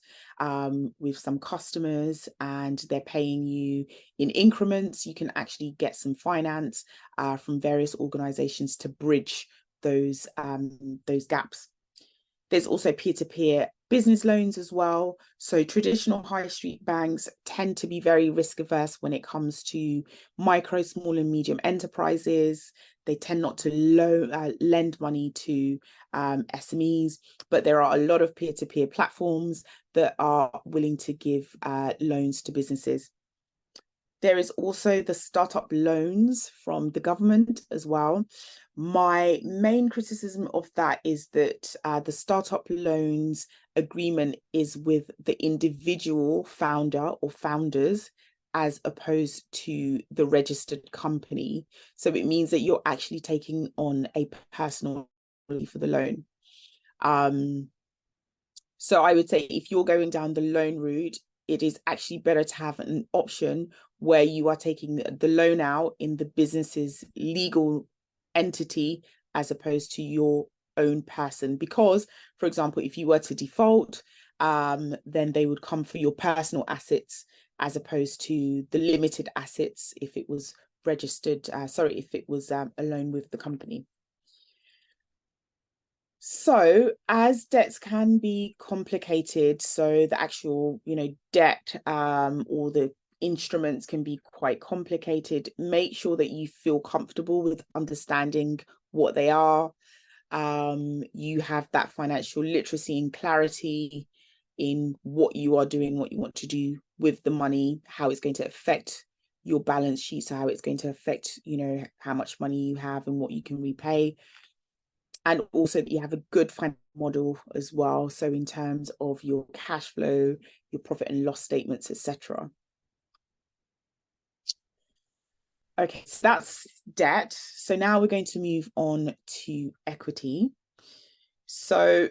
with some customers and they're paying you in increments, you can actually get some finance from various organizations to bridge those gaps. There's also peer-to-peer business loans as well. So traditional high street banks tend to be very risk averse when it comes to micro, small and medium enterprises. They tend not to lend money to SMEs, but there are a lot of peer-to-peer platforms that are willing to give loans to businesses. There is also the startup loans from the government as well. My main criticism of that is that the startup loans agreement is with the individual founder or founders as opposed to the registered company. So it means that you're actually taking on a personal for the loan. So I would say if you're going down the loan route, it is actually better to have an option where you are taking the loan out in the business's legal entity as opposed to your own person. Because, for example, if you were to default, then they would come for your personal assets as opposed to the limited assets if it was registered, if it was a loan with the company. So as debts can be complicated, so the actual, debt or the instruments can be quite complicated, make sure that you feel comfortable with understanding what they are. You have that financial literacy and clarity in what you are doing, what you want to do with the money, how it's going to affect your balance sheet, so how it's going to affect, how much money you have and what you can repay. And also that you have a good financial model as well. So in terms of your cash flow, your profit and loss statements, etc. Okay, so that's debt. So now we're going to move on to equity. So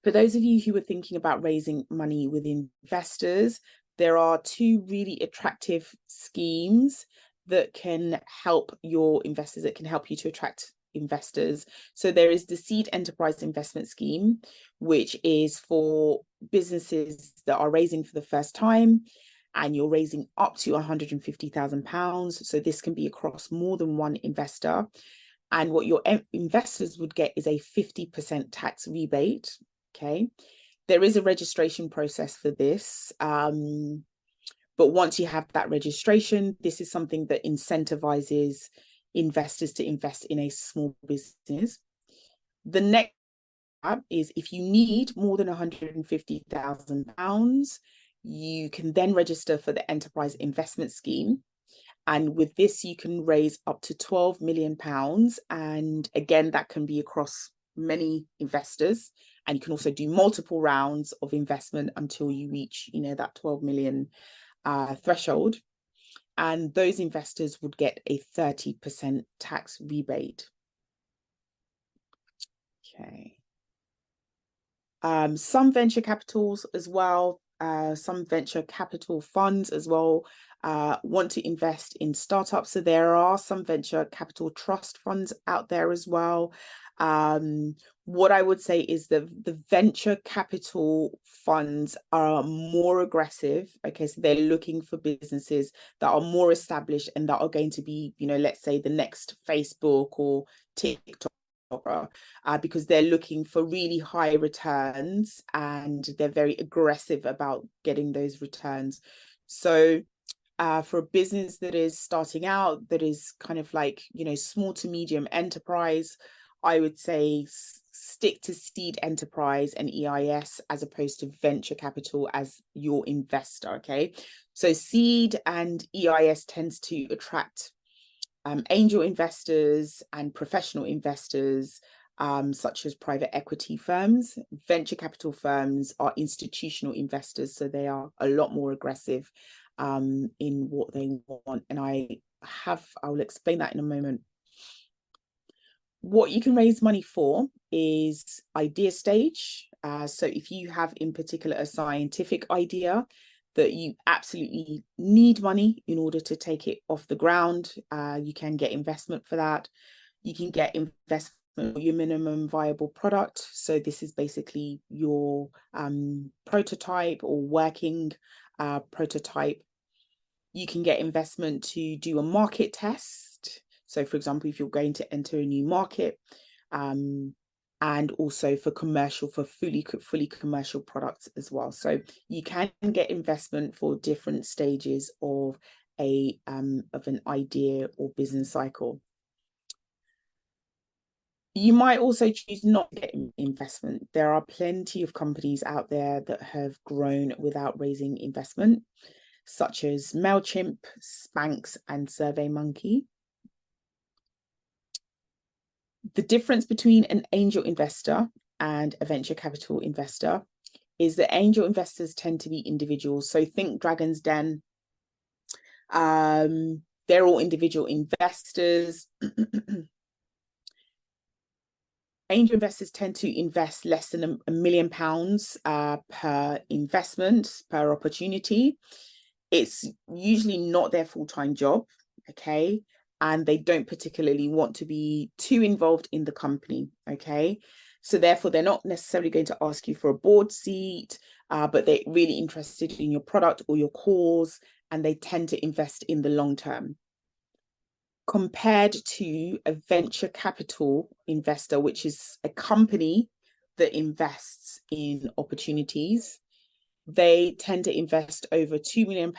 for those of you who are thinking about raising money with investors, there are two really attractive schemes that can help your investors, that can help you to attract investors. So there is the Seed Enterprise Investment Scheme, which is for businesses that are raising for the first time, and you're raising up to £150,000. So this can be across more than one investor. And what your investors would get is a 50% tax rebate. Okay. There is a registration process for this. But once you have that registration, this is something that incentivizes investors to invest in a small business. The next tab is if you need more than £150,000, you can then register for the Enterprise Investment Scheme. And with this, you can raise up to £12 million. And again, that can be across many investors. And you can also do multiple rounds of investment until you reach, that 12 million threshold. And those investors would get a 30% tax rebate. Okay. Some venture capitals as well, some venture capital funds as well want to invest in startups. So there are some venture capital trust funds out there as well. What I would say is the venture capital funds are more aggressive. Okay, so they're looking for businesses that are more established and that are going to be, let's say the next Facebook or TikTok. Because they're looking for really high returns and they're very aggressive about getting those returns. So for a business that is starting out, that is kind of like, small to medium enterprise, I would say stick to Seed Enterprise and EIS as opposed to venture capital as your investor. Okay, so Seed and EIS tends to attract angel investors and professional investors, such as private equity firms. Venture capital firms are institutional investors, so they are a lot more aggressive in what they want. And I'll explain that in a moment. What you can raise money for is idea stage. So if you have in particular a scientific idea that you absolutely need money in order to take it off the ground, you can get investment for that. You can get investment for your minimum viable product. So this is basically your prototype or working prototype. You can get investment to do a market test. So for example, if you're going to enter a new market, and also for fully commercial products as well. So you can get investment for different stages of an idea or business cycle. You might also choose not to get investment. There are plenty of companies out there that have grown without raising investment, such as MailChimp, Spanx, and SurveyMonkey. The difference between an angel investor and a venture capital investor is that angel investors tend to be individuals. So think Dragon's Den. They're all individual investors. Angel investors tend to invest less than £1 million per investment, per opportunity. It's usually not their full-time job, okay? And they don't particularly want to be too involved in the company, okay? So therefore, they're not necessarily going to ask you for a board seat, but they're really interested in your product or your cause, and they tend to invest in the long term. Compared to a venture capital investor, which is a company that invests in opportunities, they tend to invest over £2 million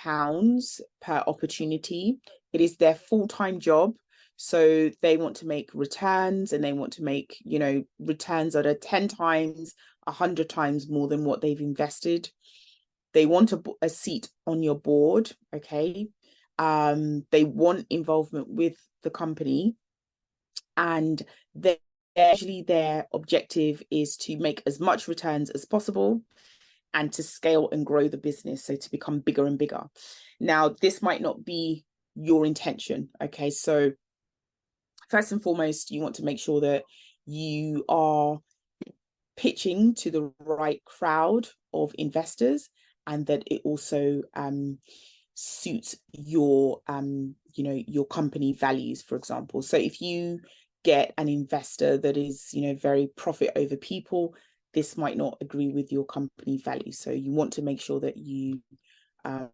per opportunity. It is their full-time job. So they want to make returns, and they want to make, returns that are 10 times, 100 times more than what they've invested. They want a seat on your board, okay? They want involvement with the company, and usually their objective is to make as much returns as possible and to scale and grow the business, so to become bigger and bigger. Now, this might not be your intention. Okay, so first and foremost, you want to make sure that you are pitching to the right crowd of investors, and that it also suits your your company values, for example. So if you get an investor that is very profit over people, this might not agree with your company values. So you want to make sure that you are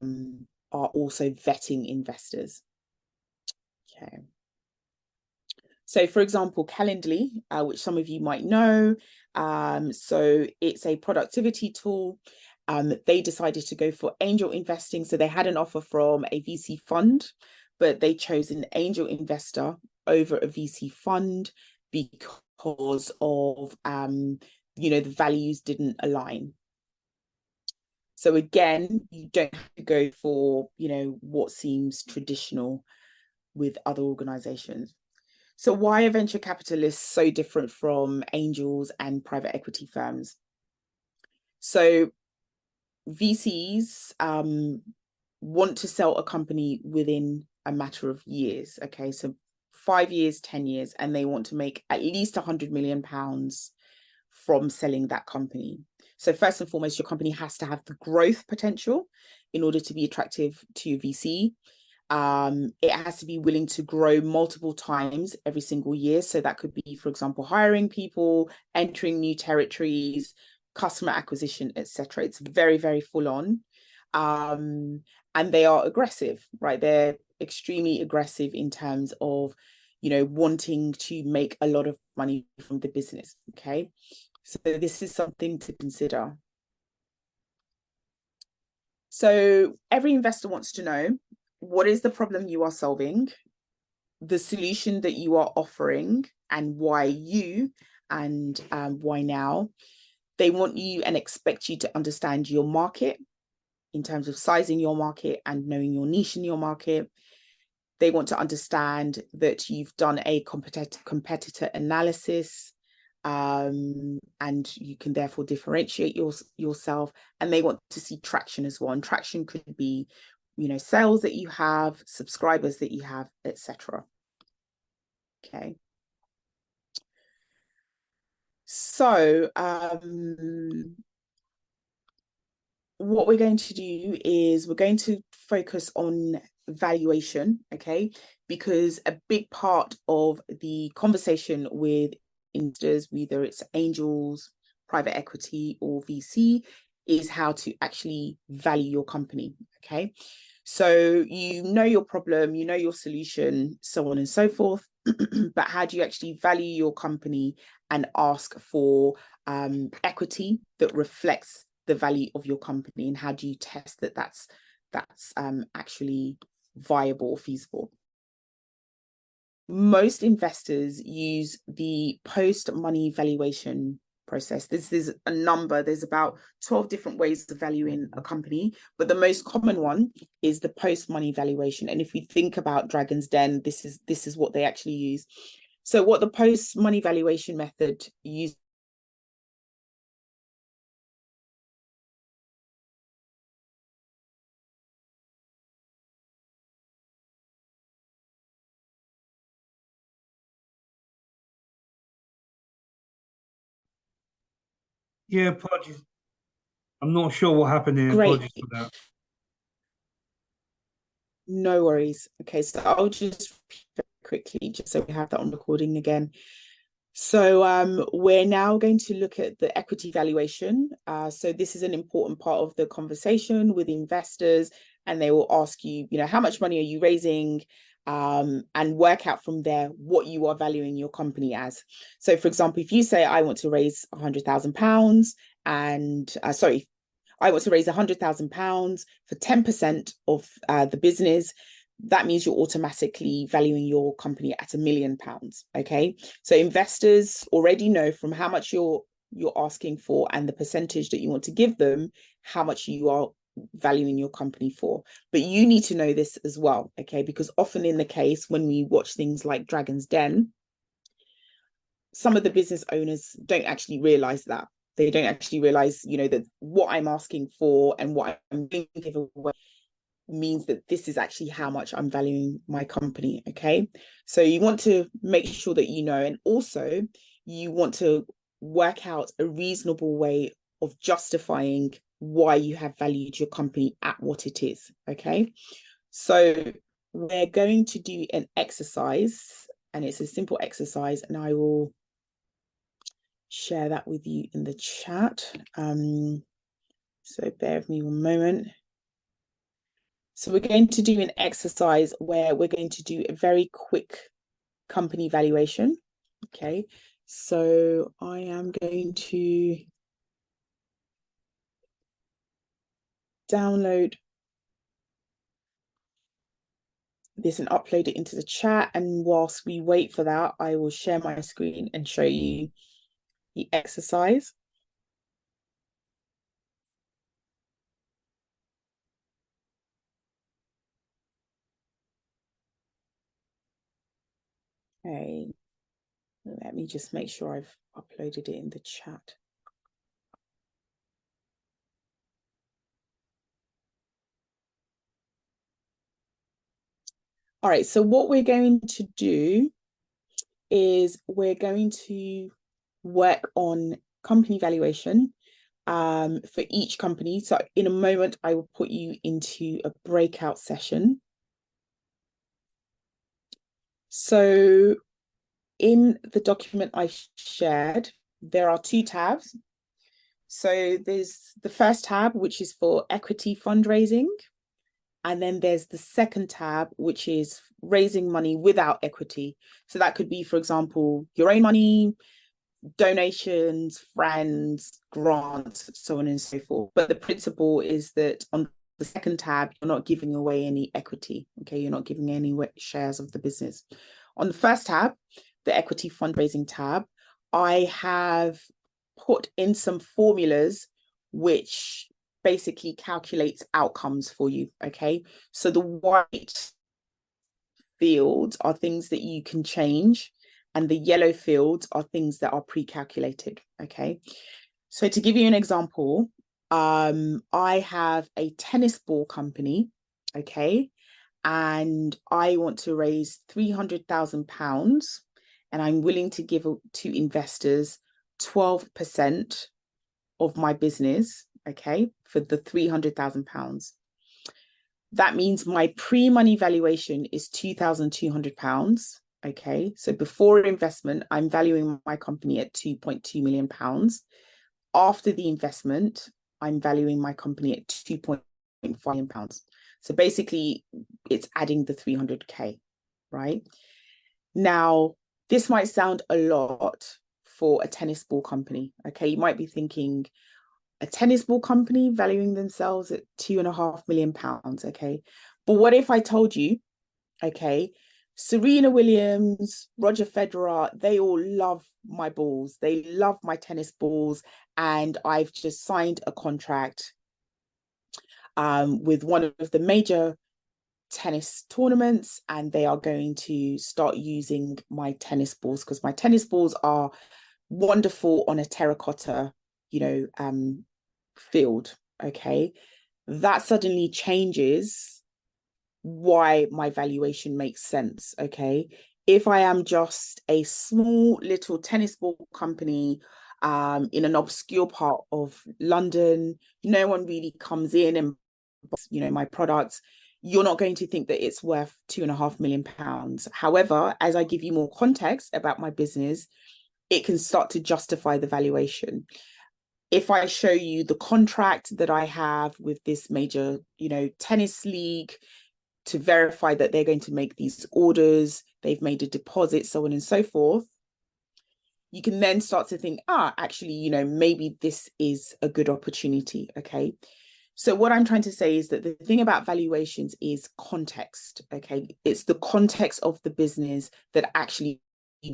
also vetting investors. Okay. So, for example, Calendly, which some of you might know, so it's a productivity tool. They decided to go for angel investing. So they had an offer from a VC fund, but they chose an angel investor over a VC fund because of, the values didn't align. So again, you don't have to go for, what seems traditional with other organizations. So why are venture capitalists so different from angels and private equity firms? So VCs want to sell a company within a matter of years. Okay, so 5 years, 10 years, and they want to make at least £100 million from selling that company. So first and foremost, your company has to have the growth potential in order to be attractive to VC. It has to be willing to grow multiple times every single year. So that could be, for example, hiring people, entering new territories, customer acquisition, etc. It's very, very full on. And they are aggressive, right? They're extremely aggressive in terms of, wanting to make a lot of money from the business. Okay. So this is something to consider. So every investor wants to know, what is the problem you are solving, the solution that you are offering, and why you, and why now. They want you and expect you to understand your market in terms of sizing your market and knowing your niche in your market. They want to understand that you've done a competitor analysis, and you can therefore differentiate yourself. And they want to see traction as well. And traction could be, sales that you have, subscribers that you have, etc. Okay. So what we're going to do is we're going to focus on valuation, okay? Because a big part of the conversation with investors, whether it's angels, private equity, or VC, is how to actually value your company, okay? So you know your problem, you know your solution, so on and so forth. But how do you actually value your company and ask for equity that reflects the value of your company? And how do you test that that's actually viable or feasible? Most investors use the post-money valuation process. This is a number. There's about 12 different ways of valuing a company, but the most common one is the post-money valuation. And if we think about Dragon's Den, this is what they actually use. So what the post-money valuation method uses Yeah, apologies. I'm not sure what happened there. Great. Apologies for that. No worries. Okay, so I'll just quickly, just so we have that on recording again. So we're now going to look at the equity valuation. So this is an important part of the conversation with investors, and they will ask you, how much money are you raising? And work out from there what you are valuing your company as. So for example, if you say, I want to raise £100,000 and I want to raise £100,000 for 10% of the business, that means you're automatically valuing your company at £1 million. Okay, so investors already know from how much you're asking for and the percentage that you want to give them, how much you are valuing your company for. But you need to know this as well, okay? Because often in the case when we watch things like Dragon's Den, some of the business owners don't actually realize that. They don't actually realize, that what I'm asking for and what I'm going to give away means that this is actually how much I'm valuing my company. Okay. So you want to make sure that you know, and also you want to work out a reasonable way of justifying why you have valued your company at what it is. Okay. So we're going to do an exercise, and it's a simple exercise, and I will share that with you in the chat. So bear with me one moment. So we're going to do an exercise where we're going to do a very quick company valuation. Okay, so I am going to download this and upload it into the chat. And whilst we wait for that, I will share my screen and show you the exercise. Okay, let me just make sure I've uploaded it in the chat. All right, so what we're going to do is we're going to work on company valuation for each company. So in a moment, I will put you into a breakout session. So in the document I shared, there are 2 tabs. So there's the first tab, which is for equity fundraising. And then there's the second tab, which is raising money without equity. So that could be, for example, your own money, donations, friends, grants, so on and so forth. But the principle is that on the second tab, you're not giving away any equity. Okay, you're not giving any shares of the business. On the first tab, the equity fundraising tab, I have put in some formulas which basically calculates outcomes for you. Okay, so the white fields are things that you can change, and the yellow fields are things that are pre-calculated. Okay, so to give you an example, I have a tennis ball company. Okay, and I want to raise £300,000, and I'm willing to give to investors 12% of my business. Okay, for the £300,000. That means my pre-money valuation is £2,200. Okay, so before investment, I'm valuing my company at £2.2 million. After the investment, I'm valuing my company at £2.5 million. So basically, it's adding the 300K, right? Now, this might sound a lot for a tennis ball company. Okay, you might be thinking, a tennis ball company valuing themselves at £2.5 million. Okay, but what if I told you, okay, Serena Williams, Roger Federer, they all love my balls. They love my tennis balls. And I've just signed a contract with one of the major tennis tournaments, and they are going to start using my tennis balls because my tennis balls are wonderful on a terracotta, field. Okay, that suddenly changes why my valuation makes sense. Okay, if I am just a small little tennis ball company in an obscure part of London, no one really comes in and my products, you're not going to think that it's worth £2.5 million. However, as I give you more context about my business, it can start to justify the valuation. If I show you the contract that I have with this major, tennis league to verify that they're going to make these orders, they've made a deposit, so on and so forth, you can then start to think, actually, maybe this is a good opportunity. Okay. So what I'm trying to say is that the thing about valuations is context. Okay. It's the context of the business that actually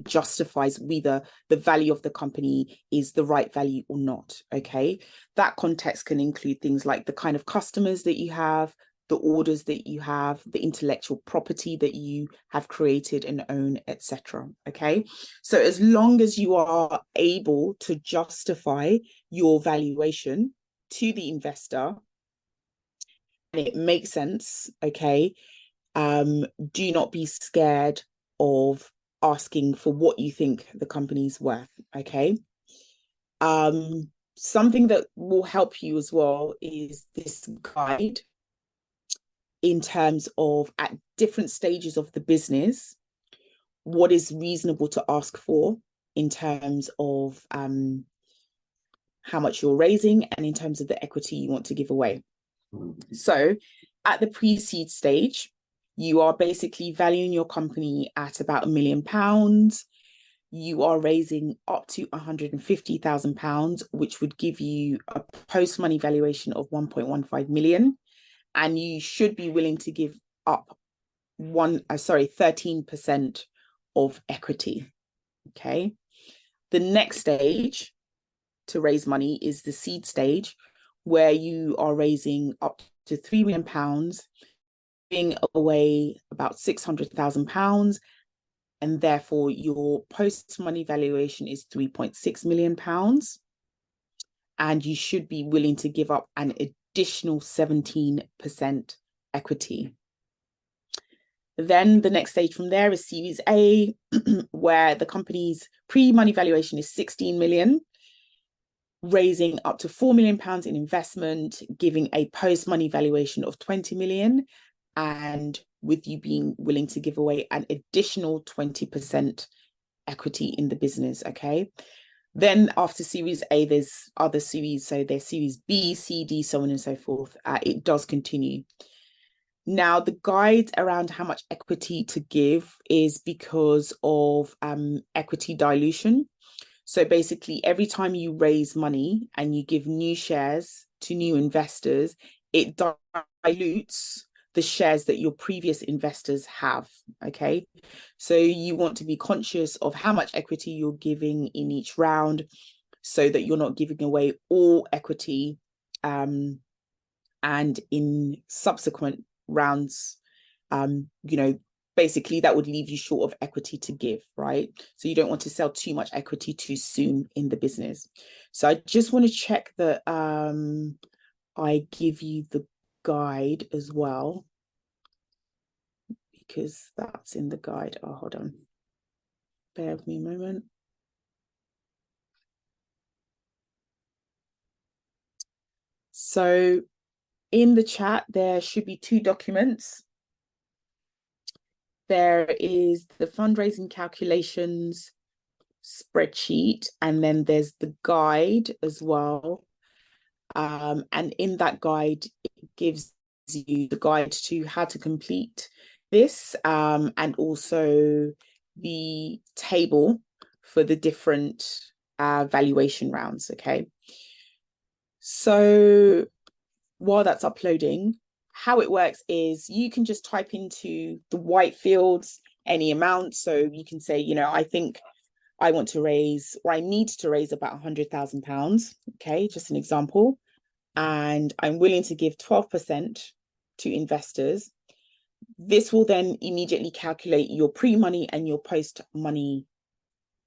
justifies whether the value of the company is the right value or not. Okay, that context can include things like the kind of customers that you have, the orders that you have, the intellectual property that you have created and own, etc. Okay, so as long as you are able to justify your valuation to the investor, it makes sense, okay, do not be scared of asking for what you think the company's worth, okay? Something that will help you as well is this guide in terms of at different stages of the business, what is reasonable to ask for in terms of how much you're raising and in terms of the equity you want to give away. So at the pre-seed stage, you are basically valuing your company at about £1 million. You are raising up to £150,000, which would give you a post-money valuation of 1.15 million. And you should be willing to give up 13% of equity. Okay. The next stage to raise money is the seed stage, where you are raising up to £3 million, giving away about £600,000, and therefore your post-money valuation is £3.6 million. And you should be willing to give up an additional 17% equity. Then the next stage from there is Series A, where the company's pre-money valuation is 16 million, raising up to £4 million in investment, giving a post-money valuation of 20 million, and with you being willing to give away an additional 20% equity in the business, okay? Then after Series A, there's other series, so there's Series B, C, D, so on and so forth. It does continue. Now, the guide around how much equity to give is because of equity dilution. So basically, every time you raise money and you give new shares to new investors, it dilutes the shares that your previous investors have, okay? So you want to be conscious of how much equity you're giving in each round so that you're not giving away all equity. And in subsequent rounds, basically that would leave you short of equity to give, right? So you don't want to sell too much equity too soon in the business. So I just want to check that I give you the guide as well, because that's in the guide. Oh, hold on. Bear with me a moment. So in the chat, there should be 2 documents. There is the fundraising calculations spreadsheet, and then there's the guide as well. And in that guide, it gives you the guide to how to complete this, and also the table for the different valuation rounds, okay? So while that's uploading, how it works is you can just type into the white fields any amount. So you can say, I think I want to raise, or I need to raise about £100,000, okay, just an example. And I'm willing to give 12% to investors. This will then immediately calculate your pre-money and your post-money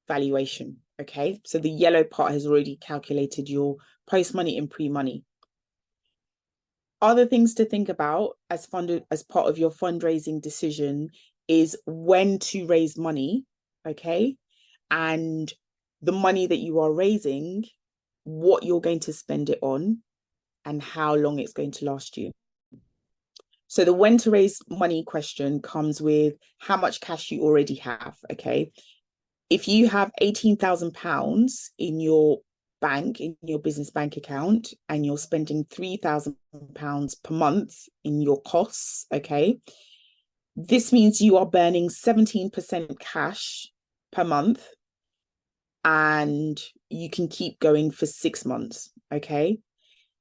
valuation, okay? So the yellow part has already calculated your post-money and pre-money. Other things to think about as part of your fundraising decision is when to raise money, okay? And the money that you are raising, what you're going to spend it on, and how long it's going to last you. So the when to raise money question comes with how much cash you already have, okay? If you have £18,000 in your bank, in your business bank account, and you're spending £3,000 per month in your costs, okay, this means you are burning 17% cash per month, and you can keep going for 6 months, okay?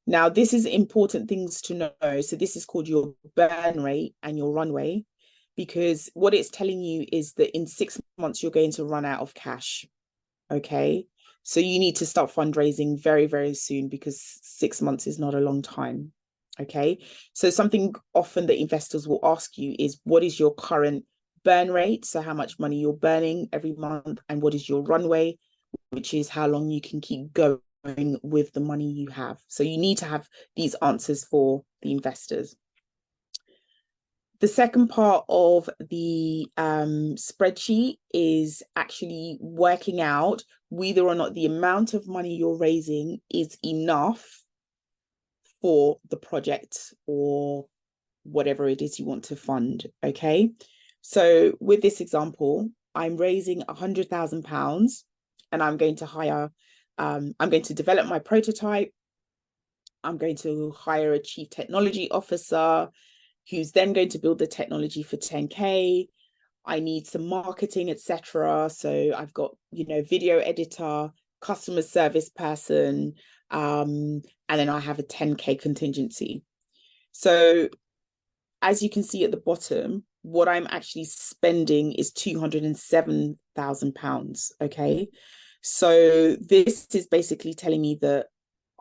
Now, this is important things to know. So this is called your burn rate and your runway, because what it's telling you is that in 6 months, you're going to run out of cash, okay? So you need to start fundraising very, very soon, because 6 months is not a long time, okay? So something often that investors will ask you is, what is your current burn rate? So how much money you're burning every month, and what is your runway, which is how long you can keep going with the money you have. So you need to have these answers for the investors. The second part of the spreadsheet is actually working out whether or not the amount of money you're raising is enough for the project or whatever it is you want to fund. Okay. So with this example, I'm raising £100,000 and I'm going to hire, I'm going to develop my prototype. I'm going to hire a chief technology officer who's then going to build the technology for 10K. I need some marketing, etc. So I've got, video editor, customer service person, and then I have a 10K contingency. So as you can see at the bottom, what I'm actually spending is £207,000. Okay. So this is basically telling me that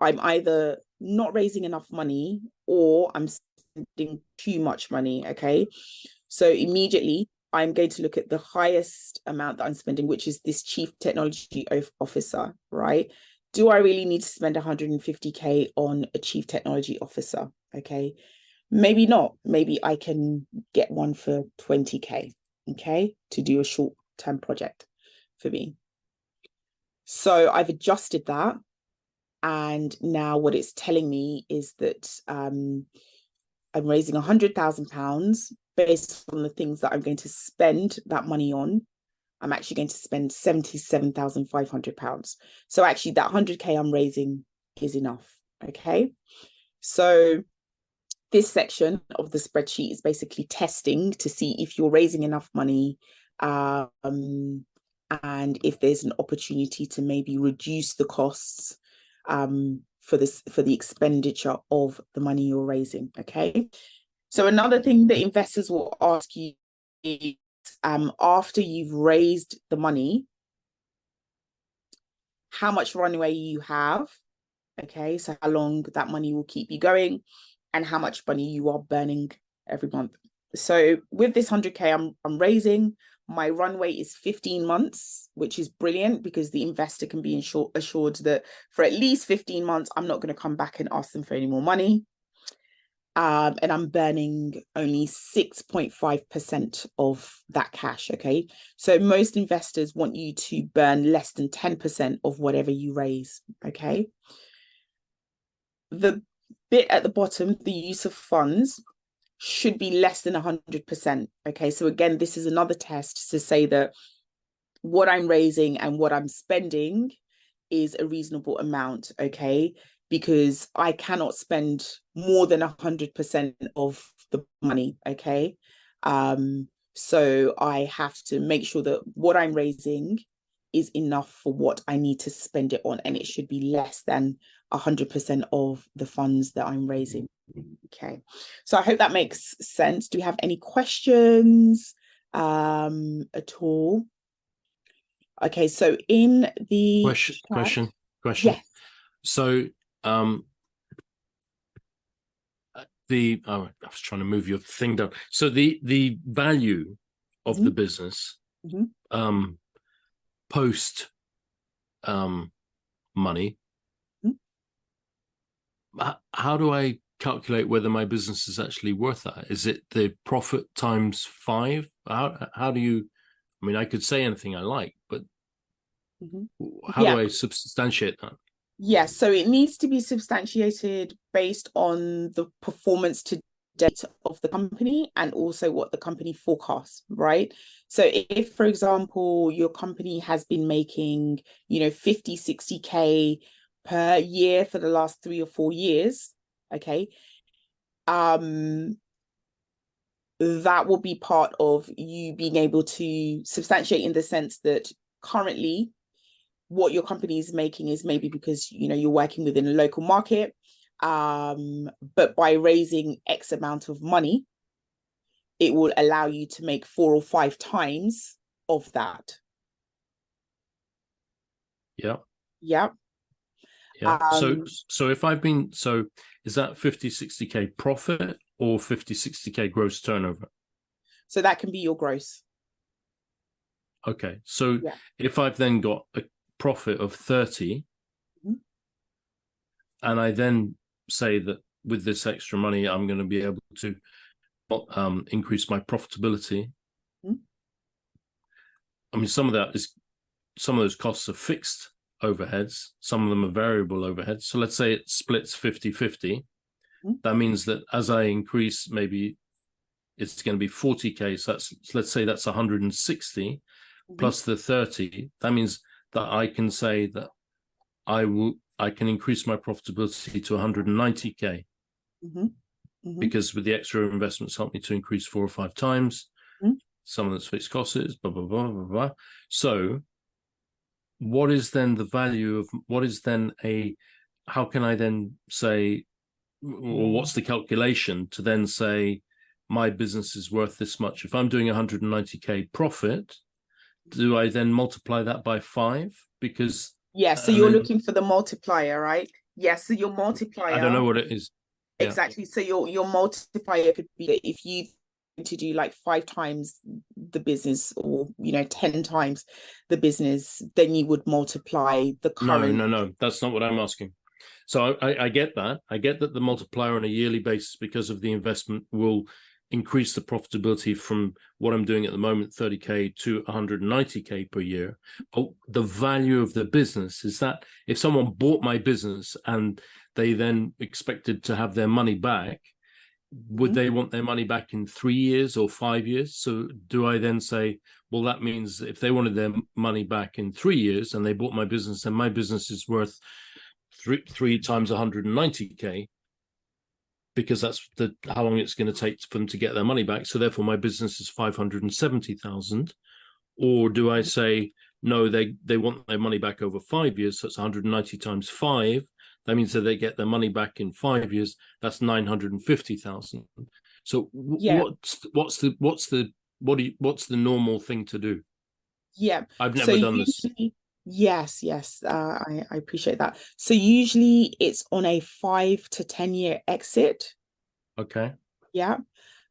I'm either not raising enough money or I'm spending too much money. Okay. So immediately I'm going to look at the highest amount that I'm spending, which is this chief technology officer, right? Do I really need to spend 150K on a chief technology officer? Okay. Maybe not. Maybe I can get one for 20K, okay, to do a short-term project for me. So I've adjusted that. And now what it's telling me is that I'm raising £100,000 based on the things that I'm going to spend that money on. I'm actually going to spend £77,500. So actually that 100K I'm raising is enough, okay? So this section of the spreadsheet is basically testing to see if you're raising enough money and if there's an opportunity to maybe reduce the costs for the expenditure of the money you're raising. Okay. So another thing that investors will ask you is after you've raised the money, how much runway you have. Okay. So how long that money will keep you going and how much money you are burning every month. So with this 100K I'm raising, my runway is 15 months, which is brilliant because the investor can be assured that for at least 15 months, I'm not going to come back and ask them for any more money. And I'm burning only 6.5% of that cash, okay? So most investors want you to burn less than 10% of whatever you raise, okay? The bit at the bottom, the use of funds, should be less than 100%. Okay, so again, this is another test to say that what I'm raising and what I'm spending is a reasonable amount, okay? Because I cannot spend more than 100% of the money, okay? So I have to make sure that what I'm raising is enough for what I need to spend it on, and it should be less than 100% of the funds that I'm raising. Okay, so I hope that makes sense. Do we have any questions at all? Okay, so in the question. Yes. So I was trying to move your thing down. So the value of the business post money, how do I calculate whether my business is actually worth that? Is it the profit times 5? How do you, I mean, I could say anything I like, but how do I substantiate that? Yes, so it needs to be substantiated based on the performance to date of the company and also what the company forecasts, right? So if, for example, your company has been making, 50, 60K per year for the last 3 or 4 years, okay, that will be part of you being able to substantiate in the sense that currently what your company is making is maybe because you're working within a local market, but by raising X amount of money, it will allow you to make 4 or 5 times of that. Yeah. So if I've been, so is that 50, 60K profit or 50, 60K gross turnover? So that can be your gross. Okay. So if I've then got a profit of 30 and I then say that with this extra money I'm going to be able to increase my profitability. Mm. I mean, some of those costs are fixed overheads. Some of them are variable overheads. So let's say it splits 50-50. Mm. That means that as I increase, maybe it's going to be 40K. So let's say that's 160 plus the 30. That means that I can say that I can increase my profitability to 190K. Because with the extra investments help me to increase 4 or 5 times. Some of those fixed costs is blah, blah, blah, blah, blah. So what is then the value of, how can I then say, or what's the calculation to then say my business is worth this much? If I'm doing 190K profit, do I then multiply that by 5? Because so you're looking for the multiplier, right? Yes, so your multiplier, I don't know what it is. Exactly. So your multiplier could be that if you to do like 5 times the business, or 10 times the business, then you would multiply the current. No, that's not what I'm asking. So I get that. I get that the multiplier on a yearly basis, because of the investment, will increase the profitability from what I'm doing at the moment, 30K to 190K per year. But the value of the business is that if someone bought my business and they then expected to have their money back, would they want their money back in 3 years or 5 years? So do I then say, well, that means if they wanted their money back in 3 years and they bought my business, and my business is worth three times 190K, because that's how long it's going to take for them to get their money back. So therefore my business is 570,000. Or do I say, no, they want their money back over 5 years. So it's 190 times 5. That means that they get their money back in 5 years. That's 950,000. So what's the normal thing to do? I've never done this. Yes, I appreciate that. So usually it's on a 5 to 10 year exit. Okay. Yeah.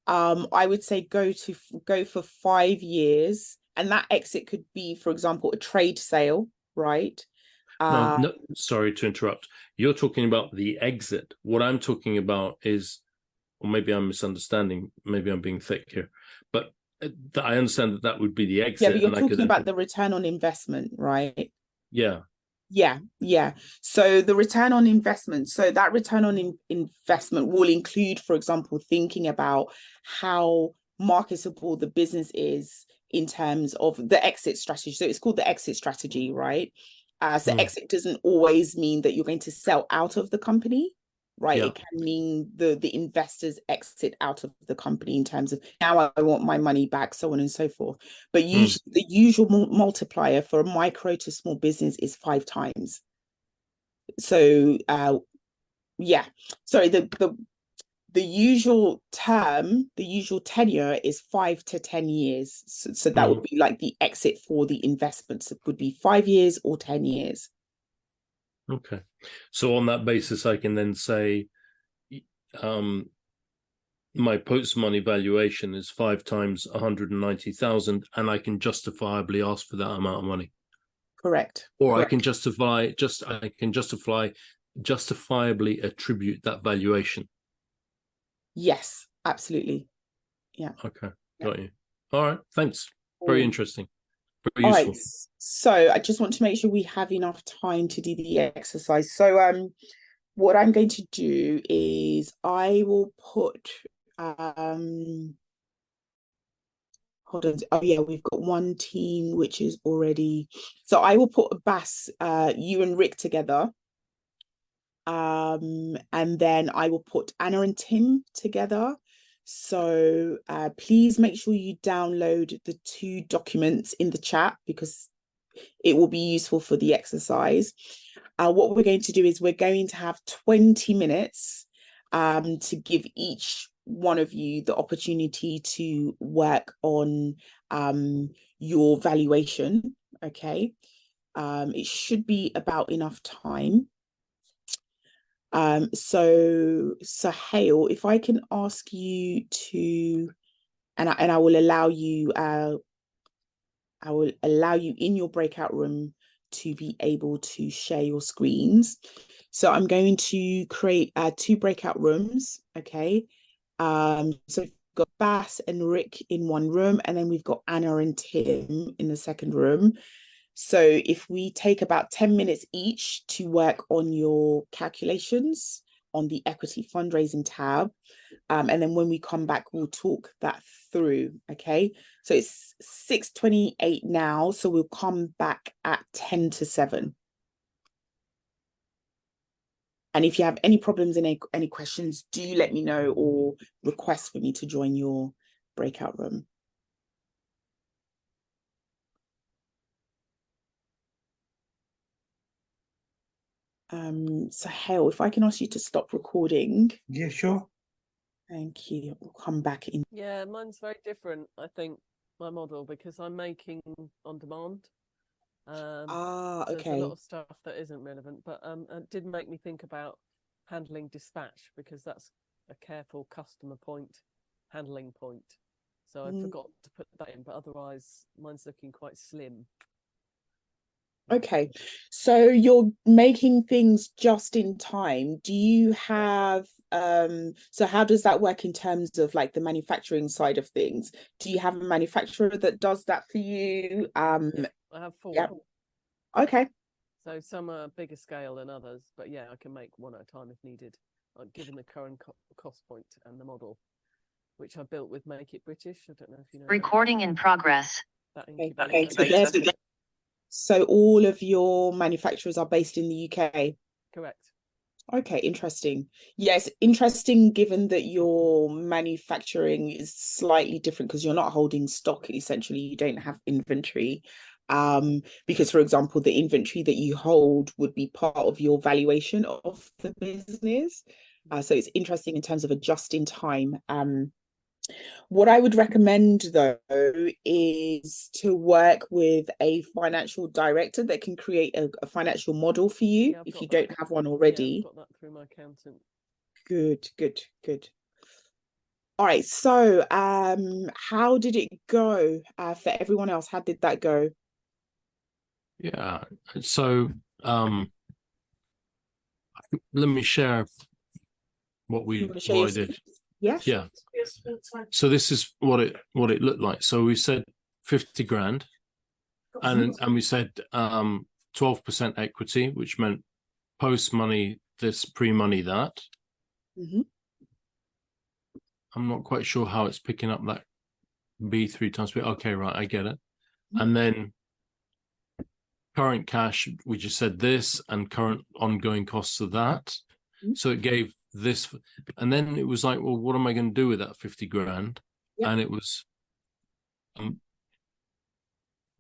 I would say go for 5 years, and that exit could be, for example, a trade sale, right? No, sorry to interrupt. You're talking about the exit. What I'm talking about is, or maybe I'm misunderstanding, maybe I'm being thick here, but I understand that would be the exit. Yeah, but you're talking about the return on investment, right? Yeah. So the return on investment, so that return on investment will include, for example, thinking about how marketable the business is in terms of the exit strategy. So it's called the exit strategy, right? So exit doesn't always mean that you're going to sell out of the company, right? Yeah. It can mean the investors exit out of the company in terms of, now I want my money back, so on and so forth. But usually the usual multiplier for a micro to small business is 5 times. So sorry, the usual term, the usual tenure is 5 to 10 years. So that would be like the exit for the investments. It would be 5 years or 10 years. Okay. So on that basis, I can then say my post-money valuation is 5 times 190,000, and I can justifiably ask for that amount of money. Correct. Or Correct. I can justifiably attribute that valuation. Yes, absolutely. Yeah. Okay, got you. All right, thanks. Very interesting. Very useful. All right. So I just want to make sure we have enough time to do the exercise. So what I'm going to do is I will put hold on. Oh yeah, we've got one team which is already, so I will put Bass, you and Rick together. And then I will put Anna and Tim together. So please make sure you download the 2 documents in the chat, because it will be useful for the exercise. What we're going to do is we're going to have 20 minutes to give each one of you the opportunity to work on your valuation. Okay. It should be about enough time. So Hale, if I can ask you to, and I will allow you in your breakout room to be able to share your screens. So I'm going to create 2 breakout rooms. Okay. So got Bass and Rick in one room, and then we've got Anna and Tim in the second room. So if we take about 10 minutes each to work on your calculations on the equity fundraising tab, and then when we come back, we'll talk that through, okay? So it's 6:28 now, so we'll come back at 10 to 7. And if you have any problems and any questions, do let me know or request for me to join your breakout room. Sahel, if I can ask you to stop recording. Yeah, sure. Thank you. We'll come back in. Yeah, mine's very different, I think, my model, because I'm making on demand. So okay. there's a lot of stuff that isn't relevant, but it did make me think about handling dispatch, because that's a careful customer point, handling point. So I forgot to put that in, but otherwise mine's looking quite slim. Okay, so you're making things just in time. Do you have so how does that work in terms of like the manufacturing side of things? Do you have a manufacturer that does that for you? I have 4. Yeah. Okay. So some are bigger scale than others, but yeah, I can make one at a time if needed, given the current cost point and the model, which I built with Make It British. I don't know if you know. Recording in progress. That Okay. incubator. So all of your manufacturers are based in the UK? Correct. Okay, interesting. Yes, interesting given that your manufacturing is slightly different because you're not holding stock, essentially. You don't have inventory. Because, for example, the inventory that you hold would be part of your valuation of the business. So it's interesting in terms of a just-in-time. What I would recommend, though, is to work with a financial director that can create a financial model for you if you don't have one already. Yeah, I've got that through my accountant. Good. All right, so how did it go for everyone else? How did that go? Yeah, so let me share what I did. Yeah. So this is what it looked like. So we said 50 grand, and we said 12% equity, which meant post money this, pre money that. I'm not quite sure how it's picking up that B 3 times B. Okay, right, I get it. And then current cash, we just said this, and current ongoing costs of that. So it gave this, and then it was like, well, what am I going to do with that 50 grand? And it was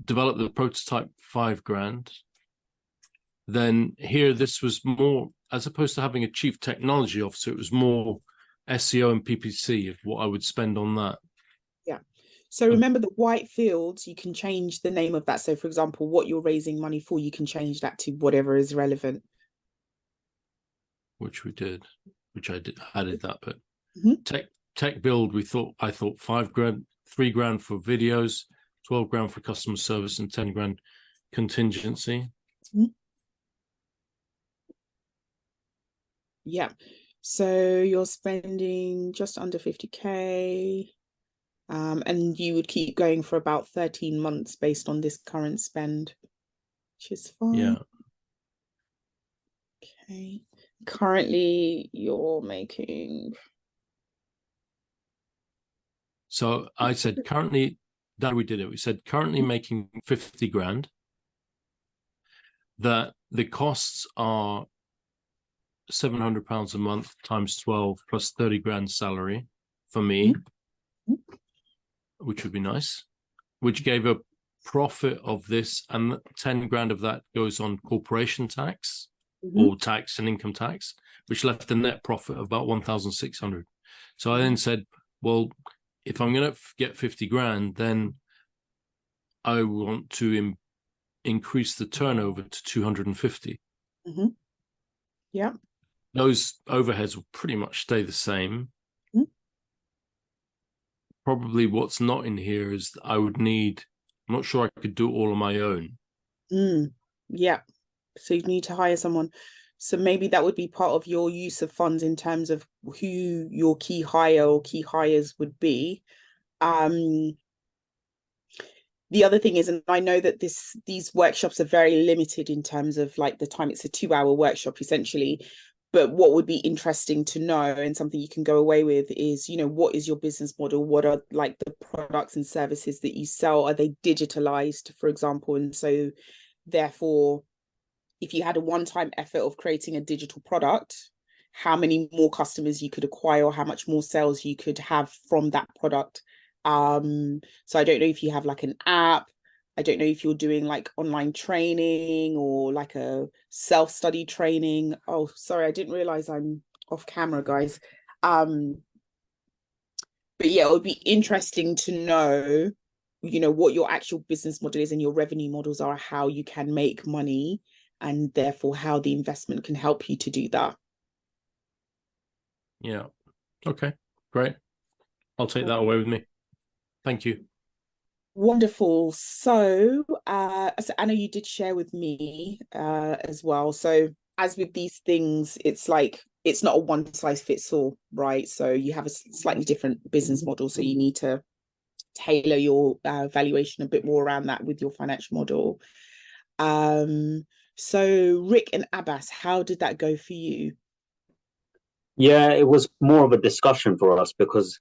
develop the prototype 5 grand. Then here, this was more, as opposed to having a chief technology officer, it was more SEO and PPC of what I would spend on that. Yeah. So remember the white fields, you can change the name of that. So for example, what you're raising money for, you can change that to whatever is relevant. Which we did, added that bit. Tech build, I thought 5 grand, 3 grand for videos, 12 grand for customer service, and 10 grand contingency. Yeah. So you're spending just under 50K. And you would keep going for about 13 months based on this current spend, which is fine. Yeah. Okay. Currently, you're making. So I said currently, that we did it. We said currently making 50 grand. That the costs are £700 a month times 12 plus 30 grand salary for me, which would be nice, which gave a profit of this, and 10 grand of that goes on corporation tax or tax and income tax, which left a net profit of about 1,600. So I then said, well, if I'm going to get 50 grand, then I want to increase the turnover to 250. Yeah. Those overheads will pretty much stay the same. Probably what's not in here is I would need, I'm not sure I could do it all on my own. Yeah. So you need to hire someone. So maybe that would be part of your use of funds in terms of who your key hire or key hires would be. The other thing is, and I know that these workshops are very limited in terms of like the time. It's a 2-hour workshop essentially. But what would be interesting to know and something you can go away with is, what is your business model? What are like the products and services that you sell? Are they digitalized, for example? And so therefore, if you had a one-time effort of creating a digital product, how many more customers you could acquire or how much more sales you could have from that product. So I don't know if you have like an app. I don't know if you're doing like online training or like a self-study training. Oh, sorry, I didn't realize I'm off camera, guys. But yeah, it would be interesting to know, what your actual business model is and your revenue models are, how you can make money, and therefore how the investment can help you to do that. Yeah. Okay, great. I'll take that away with me. Thank you. Wonderful. So Anna, you did share with me as well. So as with these things, it's like it's not a one size fits all, right? So you have a slightly different business model. So you need to tailor your valuation a bit more around that with your financial model. So Rick and Abbas, how did that go for you? Yeah, it was more of a discussion for us because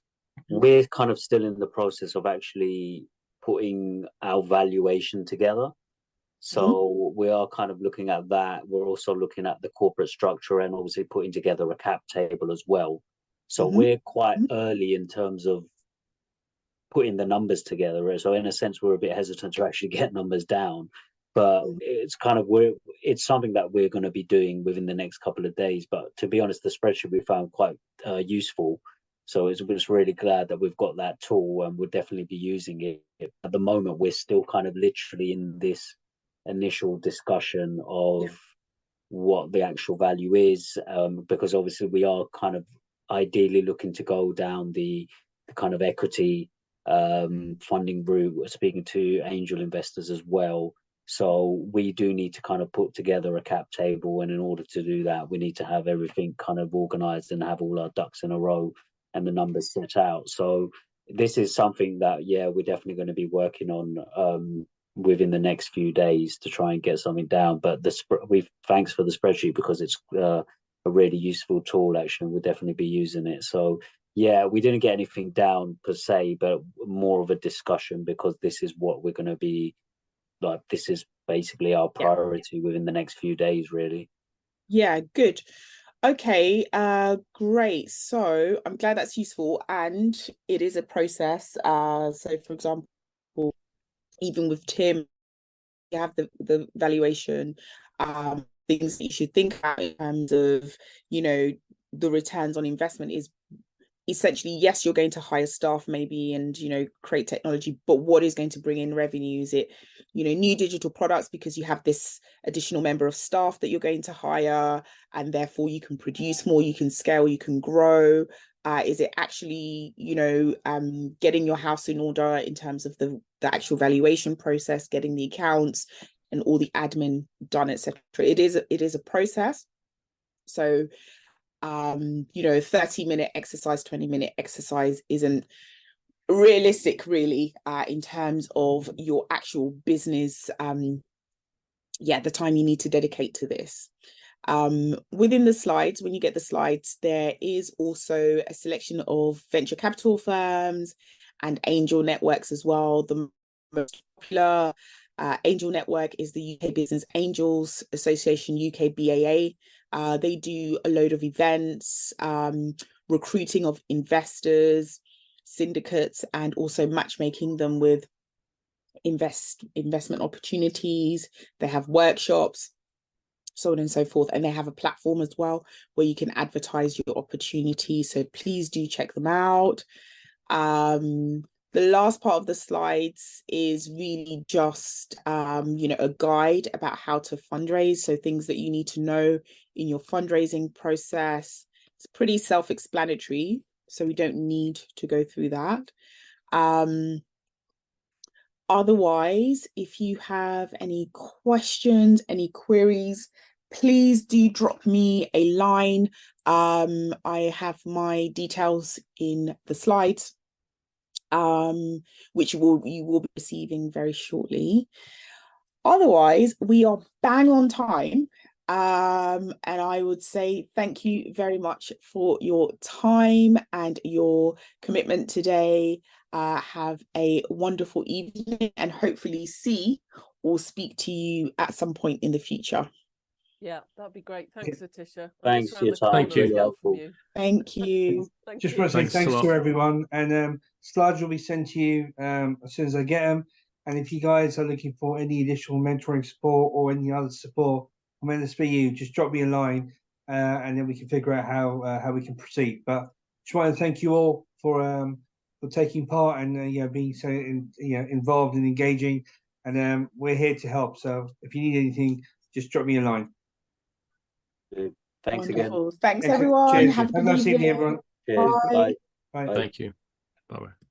we're kind of still in the process of actually putting our valuation together. So we are kind of looking at that. We're also looking at the corporate structure and obviously putting together a cap table as well. So we're quite early in terms of putting the numbers together. So in a sense, we're a bit hesitant to actually get numbers down. But it's kind of it's something that we're going to be doing within the next couple of days. But to be honest, the spreadsheet we found quite useful. So we're just really glad that we've got that tool and we'll definitely be using it. At the moment, we're still kind of literally in this initial discussion of what the actual value is, because obviously we are kind of ideally looking to go down the kind of equity funding route. We're speaking to angel investors as well. So we do need to kind of put together a cap table, and in order to do that, we need to have everything kind of organized and have all our ducks in a row and the numbers set out. So this is something that we're definitely going to be working on within the next few days to try and get something down. But thanks for the spreadsheet because it's a really useful tool actually, and we'll definitely be using it. So yeah, we didn't get anything down per se, but more of a discussion because this is what we're going to be like. This is basically our priority within the next few days, really. Yeah, good. Okay, great. So I'm glad that's useful, and it is a process. So for example, even with Tim, you have the valuation, things that you should think about in terms of, the returns on investment is essentially, yes, you're going to hire staff maybe and, create technology, but what is going to bring in revenue? Is it, new digital products because you have this additional member of staff that you're going to hire and therefore you can produce more, you can scale, you can grow? Is it actually, getting your house in order in terms of the actual valuation process, getting the accounts and all the admin done, etc.? It is a process. So 30-minute exercise, 20-minute exercise isn't realistic really in terms of your actual business. The time you need to dedicate to this. Within the slides, when you get the slides, there is also a selection of venture capital firms and angel networks as well. The most popular angel network is the UK Business Angels Association, UK BAA. They do a load of events, recruiting of investors, syndicates, and also matchmaking them with investment opportunities. They have workshops, so on and so forth, and they have a platform as well where you can advertise your opportunities. So please do check them out. The last part of the slides is really just a guide about how to fundraise, so things that you need to know in your fundraising process. It's pretty self-explanatory, so we don't need to go through that. Otherwise, if you have any questions, any queries, please do drop me a line. I have my details in the slides, which you will be receiving very shortly. Otherwise, we are bang on time. And I would say thank you very much for your time and your commitment today. Have a wonderful evening and hopefully see or speak to you at some point in the future. Yeah, that'd be great. Thanks, Letitia. Thanks just for your around the time. Thank corner you. as Really well from helpful. you. Thank you. Just you. want to say Thanks a thanks lot. to everyone, and slides will be sent to you as soon as I get them. And if you guys are looking for any additional mentoring support or any other support from NSBU, just drop me a line, and then we can figure out how we can proceed. But just want to thank you all for taking part and being so involved and engaging. And we're here to help. So if you need anything, just drop me a line. Thanks Wonderful. again. Thanks, Excellent. everyone. Cheers. Have a Have good a nice evening, evening. everyone. Cheers. Bye. Bye. Thank you. Bye-bye.